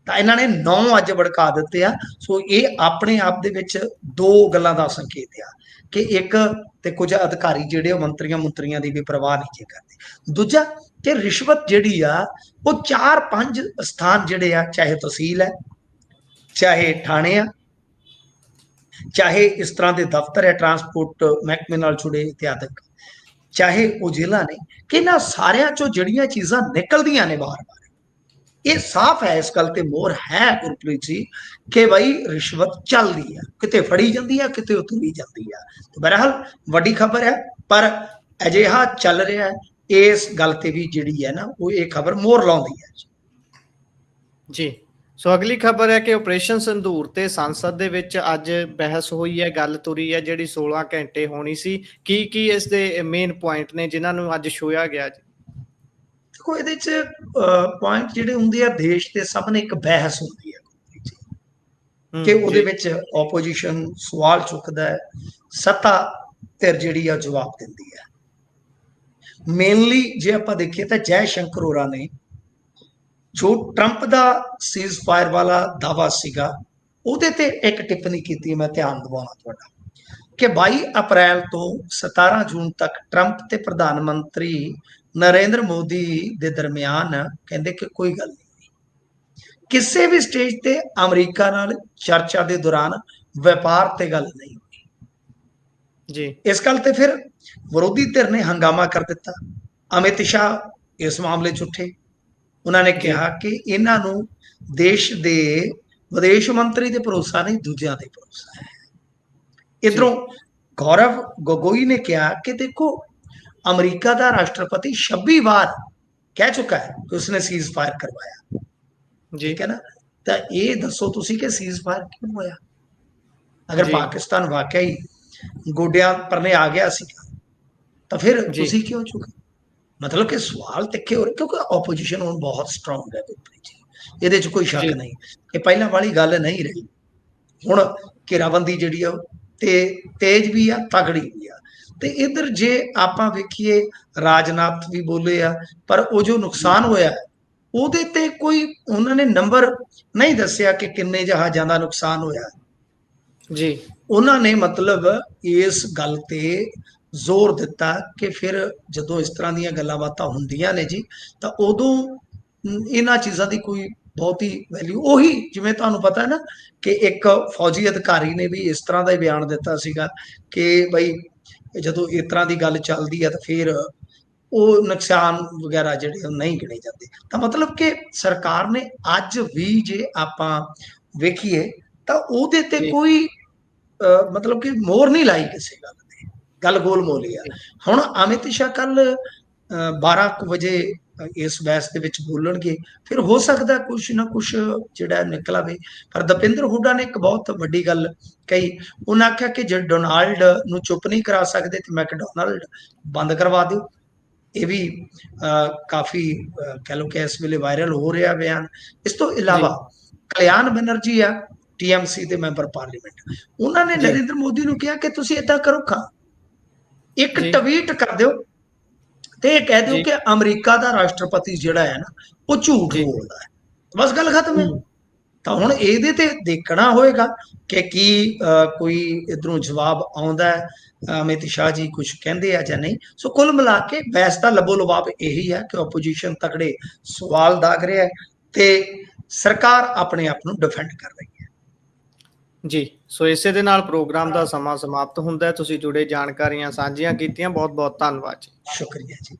ਤਾਂ ਇਹਨਾਂ ਨੇ 9 ਅੱਜ ਵੜਕਾ ਦਿੱਤੇ ਆ। ਸੋ ਇਹ ਆਪਣੇ ਆਪ ਦੇ ਵਿੱਚ ਦੋ ਗੱਲਾਂ ਦਾ ਸੰਕੇਤ ਆ ਕਿ ਇੱਕ ਤੇ ਕੁਝ ਅਧਿਕਾਰੀ ਜਿਹੜੇ ਉਹ ਮੰਤਰੀਆਂ ਦੀ ਵੀ ਪਰਵਾਹ ਨਹੀਂ ਕਰਦੇ, ਦੂਜਾ ਕਿ ਰਿਸ਼ਵਤ ਜਿਹੜੀ ਆ ਉਹ 4-5 ਸਥਾਨ ਜਿਹੜੇ ਆ, ਚਾਹੇ ਤਹਿਸੀਲ ਹੈ, ਚਾਹੇ ਥਾਣੇ ਆ, ਚਾਹੇ ਇਸ ਤਰ੍ਹਾਂ ਦੇ ਦਫ਼ਤਰ ਹੈ ਟਰਾਂਸਪੋਰਟ ਮਹਿਕਮੇ ਨਾਲ ਜੁੜੇ ਇਤਿਆਦਿਕ, ਚਾਹੇ ਉਹ ਜ਼ਿਲ੍ਹਾ ਨੇ, ਕਿ ਇਹਨਾਂ ਸਾਰਿਆਂ ਚੋਂ ਜਿਹੜੀਆਂ ਚੀਜ਼ਾਂ ਨਿਕਲਦੀਆਂ ਨੇ ਬਾਰ-ਬਾਰ, ਇਹ ਸਾਫ਼ ਹੈ, ਇਸ ਗੱਲ ਤੇ ਮੋਹਰ ਹੈ ਗੁਰਪ੍ਰੀਤ ਜੀ ਕਿ ਭਾਈ ਰਿਸ਼ਵਤ ਚੱਲਦੀ ਆ, ਕਿਤੇ ਫੜੀ ਜਾਂਦੀ ਆ, ਕਿਤੇ ਉਤਰੀ ਜਾਂਦੀ ਆ। ਬਹਰਹਾਲ ਵੱਡੀ ਖਬਰ ਹੈ, ਪਰ ਅਜਿਹਾ ਚੱਲ ਰਿਹਾ ਹੈ, ਇਸ ਗੱਲ ਤੇ ਵੀ ਜਿਹੜੀ ਹੈ ਨਾ ਉਹ ਇਹ ਖਬਰ ਮੋਹਰ ਲਾਉਂਦੀ ਹੈ ਜੀ। ਸੋ ਅਗਲੀ ਖਬਰ ਹੈ ਕਿ ਆਪਰੇਸ਼ਨ ਸਿੰਦੂਰ ਤੇ ਸੰਸਦ ਦੇ ਵਿੱਚ ਅੱਜ ਬਹਿਸ ਹੋਈ ਹੈ, ਗੱਲ ਤੁਰੀ ਹੈ, ਜਿਹੜੀ 16 ਘੰਟੇ ਹੋਣੀ ਸੀ। ਕੀ ਇਸ ਦੇ ਮੇਨ ਪੁਆਇੰਟ ਨੇ ਜਿਨ੍ਹਾਂ ਨੂੰ ਅੱਜ ਛੋਇਆ ਗਿਆ ਜੀ? ਦੇਖੋ, ਇਹਦੇ 'ਚ ਪੁਆਇੰਟ ਜਿਹੜੇ ਹੁੰਦੇ ਆ, ਦੇਸ਼ ਦੇ ਸਾਹਮਣੇ ਇੱਕ ਬਹਿਸ ਹੁੰਦੀ ਹੈ ਕਿ ਉਹਦੇ ਵਿੱਚ ਆਪੋਜੀਸ਼ਨ ਸਵਾਲ ਚੁੱਕਦਾ ਹੈ, ਸੱਤਾ ਧਿਰ ਜਿਹੜੀ ਆ ਜਵਾਬ ਦਿੰਦੀ ਹੈ। ਮੇਨਲੀ ਜੇ ਆਪਾਂ ਦੇਖੀਏ ਤਾਂ ਜੈ ਸ਼ੰਕਰ ਹੋਰਾਂ ਨੇ ਜੋ ਟਰੰਪ ਦਾ ਸੀਜ਼ ਫਾਇਰ ਵਾਲਾ ਦਾਵਾ ਸੀਗਾ, ਉਹਦੇ ਤੇ ਇੱਕ ਟਿੱਪਣੀ ਕੀਤੀ, ਮੈਂ ਧਿਆਨ ਦਿਵਾਉਣਾ ਤੁਹਾਡਾ ਕਿ 22 ਅਪ੍ਰੈਲ ਤੋਂ 17 ਜੂਨ ਤੱਕ ਟਰੰਪ ਤੇ ਪ੍ਰਧਾਨ ਮੰਤਰੀ ਨਰਿੰਦਰ ਮੋਦੀ ਦੇ ਦਰਮਿਆਨ ਕਹਿੰਦੇ ਕਿ ਕੋਈ ਗੱਲ ਨਹੀਂ, ਕਿਸੇ ਵੀ ਸਟੇਜ ਤੇ ਅਮਰੀਕਾ ਨਾਲ ਚਰਚਾ ਦੇ ਦੌਰਾਨ ਵਪਾਰ ਤੇ ਗੱਲ ਨਹੀਂ ਹੋਈ ਜੀ। ਇਸ ਗੱਲ ਤੇ ਫਿਰ ਵਿਰੋਧੀ ਧਿਰ ਨੇ ਹੰਗਾਮਾ ਕਰ ਦਿੱਤਾ। ਅਮਿਤ ਸ਼ਾਹ ਇਸ ਮਾਮਲੇ 'ਚ ਉੱਠੇ, ਉਹਨਾਂ ਨੇ ਕਿਹਾ ਕਿ ਇਹਨਾਂ ਨੂੰ ਦੇਸ਼ ਦੇ ਵਿਦੇਸ਼ ਮੰਤਰੀ ਤੇ ਭਰੋਸਾ ਨਹੀਂ, ਦੂਜਿਆਂ ਤੇ ਭਰੋਸਾ ਹੈ। ਇਧਰੋਂ ਗੌਰਵ ਗੋਗੋਈ ਨੇ ਕਿਹਾ ਕਿ ਦੇਖੋ, ਅਮਰੀਕਾ ਦਾ ਰਾਸ਼ਟਰਪਤੀ 26 ਵਾਰ ਕਹਿ ਚੁੱਕਾ ਹੈ ਕਿ ਉਸਨੇ ਸੀਜ਼ ਫਾਇਰ ਕਰਵਾਇਆ, ਠੀਕ ਹੈ ਨਾ। ਤਾਂ ਇਹ ਦੱਸੋ ਤੁਸੀਂ ਕਿ ਸੀਜ਼ ਫਾਇਰ ਕਿਉਂ ਹੋਇਆ? ਅਗਰ ਪਾਕਿਸਤਾਨ ਵਾਕਿਆ ਹੀ ਗੋਡਿਆਂ ਪਰਨੇ ਆ ਗਿਆ ਸੀ ਤਾਂ ਫਿਰ ਤੁਸੀਂ ਕਿਉਂ ਚੁੱਕੇ? ਮਤਲਬ ਕਿ ਸਵਾਲ ਤਿੱਖੇ ਹੋ ਰਹੇ ਕਿਉਂਕਿ ਆਪੋਜੀਸ਼ਨ ਹੁਣ ਬਹੁਤ ਸਟਰੋਂਗ ਹੈ ਗੁਰਪ੍ਰੀਤ ਜੀ, ਇਹਦੇ 'ਚ ਕੋਈ ਸ਼ੱਕ ਜੀ ਨਹੀਂ। ਇਹ ਪਹਿਲਾਂ ਵਾਲੀ ਗੱਲ ਨਹੀਂ ਰਹੀ। ਹੁਣ ਘੇਰਾਬੰਦੀ ਜਿਹੜੀ ਆ ਤੇ ਤੇਜ਼ ਵੀ ਆ, ਤਗੜੀ ਵੀ ਆ। ਤੇ ਇੱਧਰ ਜੇ ਆਪਾਂ ਵੇਖੀਏ, ਰਾਜਨਾਥ ਵੀ ਬੋਲੇ ਆ, ਪਰ ਉਹ ਜੋ ਨੁਕਸਾਨ ਹੋਇਆ ਉਹਦੇ ਤੇ ਕੋਈ ਉਹਨਾਂ ਨੇ ਨੰਬਰ ਨਹੀਂ ਦੱਸਿਆ ਕਿ ਕਿੰਨੇ ਜਹਾਜ਼ਾਂ ਦਾ ਨੁਕਸਾਨ ਹੋਇਆ। ਜੀ ਉਹਨਾਂ ਨੇ ਮਤਲਬ ਇਸ ਗੱਲ ਤੇ ਜ਼ੋਰ ਦਿੱਤਾ ਕਿ ਫਿਰ ਜਦੋਂ ਇਸ ਤਰ੍ਹਾਂ ਦੀਆਂ ਗੱਲਾਂ ਬਾਤਾਂ ਹੁੰਦੀਆਂ ਨੇ ਜੀ, ਤਾਂ ਉਦੋਂ ਇਹਨਾਂ ਚੀਜ਼ਾਂ ਦੀ ਕੋਈ ਬਹੁਤੀ ਵੈਲਿਊ, ਉਹੀ ਜਿਵੇਂ ਤੁਹਾਨੂੰ ਪਤਾ ਹੈ ਨਾ ਕਿ ਇੱਕ ਫੌਜੀ ਅਧਿਕਾਰੀ ਨੇ ਵੀ ਇਸ ਤਰ੍ਹਾਂ ਦਾ ਹੀ ਬਿਆਨ ਦਿੱਤਾ ਸੀਗਾ ਕਿ ਬਈ ਜਦੋਂ ਇਸ ਤਰ੍ਹਾਂ ਦੀ ਗੱਲ ਚੱਲਦੀ ਹੈ ਤਾਂ ਫਿਰ ਉਹ ਨੁਕਸਾਨ ਵਗੈਰਾ ਜਿਹੜੇ ਉਹ ਨਹੀਂ ਗਿਣੇ ਜਾਂਦੇ। ਤਾਂ ਮਤਲਬ ਕਿ ਸਰਕਾਰ ਨੇ ਅੱਜ ਵੀ ਜੇ ਆਪਾਂ ਵੇਖੀਏ ਤਾਂ ਉਹਦੇ ਤੇ ਜੀ ਕੋਈ ਮਤਲਬ ਕਿ ਮੋਹਰ ਨਹੀਂ ਲਾਈ ਕਿਸੇ ਗੱਲ ਤੇ, ਗੱਲ ਗੋਲ ਮੋਲੀ ਆ। ਜੀ ਹੁਣ ਅਮਿਤ ਸ਼ਾਹ ਕੱਲ 12 ਕੁ ਵਜੇ ਇਸ ਬਹਿਸ ਦੇ ਵਿੱਚ ਬੋਲਣਗੇ, ਫਿਰ ਹੋ ਸਕਦਾ ਕੁਛ ਨਾ ਕੁਛ ਜਿਹੜਾ ਨਿਕਲ ਆਵੇ। ਪਰ ਦਪਿੰਦਰ ਹੁੱਡਾ ਨੇ ਇੱਕ ਬਹੁਤ ਵੱਡੀ ਗੱਲ ਕਹੀ, ਉਹਨਾਂ ਆਖਿਆ ਕਿ ਜੇ ਡੋਨਾਲਡ ਨੂੰ ਚੁੱਪ ਨਹੀਂ ਕਰਾ ਸਕਦੇ ਤੇ ਮੈਕਡੋਨਲਡ ਬੰਦ ਕਰਵਾ ਦਿਓ। ਇਹ ਵੀ ਕਾਫੀ ਕਹਿ ਲਓ ਕਿ ਇਸ ਵੇਲੇ ਵਾਇਰਲ ਹੋ ਰਿਹਾ ਬਿਆਨ। ਇਸ ਤੋਂ ਜੀ ਇਲਾਵਾ ਕਲਿਆਣ ਬੈਨਰਜੀ ਆ, TMC ਦੇ ਮੈਂਬਰ ਪਾਰਲੀਮੈਂਟ, ਉਹਨਾਂ ਨੇ ਜੀ ਨਰਿੰਦਰ ਮੋਦੀ ਨੂੰ ਕਿਹਾ ਕਿ ਤੁਸੀਂ ਏਦਾਂ ਕਰੋ, ਇੱਕ ਜੀ ਟਵੀਟ ਕਰ ਦਿਓ ਤੇ ਇਹ ਕਹਿ ਦਿਓ ਜੀ ਕਿ ਅਮਰੀਕਾ ਦਾ ਰਾਸ਼ਟਰਪਤੀ ਜਿਹੜਾ ਹੈ ਨਾ ਉਹ ਝੂਠ ਜੀ ਬੋਲਦਾ ਹੈ, ਬਸ ਗੱਲ ਖਤਮ ਹੈ। ਹਮ, ਤਾਂ ਹੁਣ ਇਹਦੇ ਤੇ ਦੇਖਣਾ ਹੋਏਗਾ ਕਿ ਕੀ ਕੋਈ ਇਧਰੋਂ ਜਵਾਬ ਆਉਂਦਾ ਹੈ, ਅਮਿਤ ਸ਼ਾਹ ਜੀ ਕੁਝ ਕਹਿੰਦੇ ਆ ਜਾਂ ਨਹੀਂ। ਸੋ ਕੁੱਲ ਮਿਲਾ ਕੇ ਬਹਿਸ ਦਾ ਲੱਭੋ ਲਵਾਬ ਇਹੀ ਹੈ ਕਿ ਆਪੋਜੀਸ਼ਨ ਤਕੜੇ ਸਵਾਲ ਦਾਗ ਰਿਹਾ ਹੈ ਤੇ ਸਰਕਾਰ ਆਪਣੇ ਆਪ ਨੂੰ ਡਿਫੈਂਡ ਕਰ ਰਹੀ ਹੈ। ਜੀ ਸੋ ਇਸੇ ਦੇ ਨਾਲ ਪ੍ਰੋਗਰਾਮ ਦਾ ਸਮਾਂ ਸਮਾਪਤ ਹੁੰਦਾ ਹੈ। ਤੁਸੀਂ ਜੁੜੇ ਜਾਣਕਾਰੀਆਂ ਸਾਂਝੀਆਂ ਕੀਤੀਆਂ, ਬਹੁਤ ਬਹੁਤ ਧੰਨਵਾਦ ਜੀ। ਸ਼ੁਕਰੀਆ ਜੀ।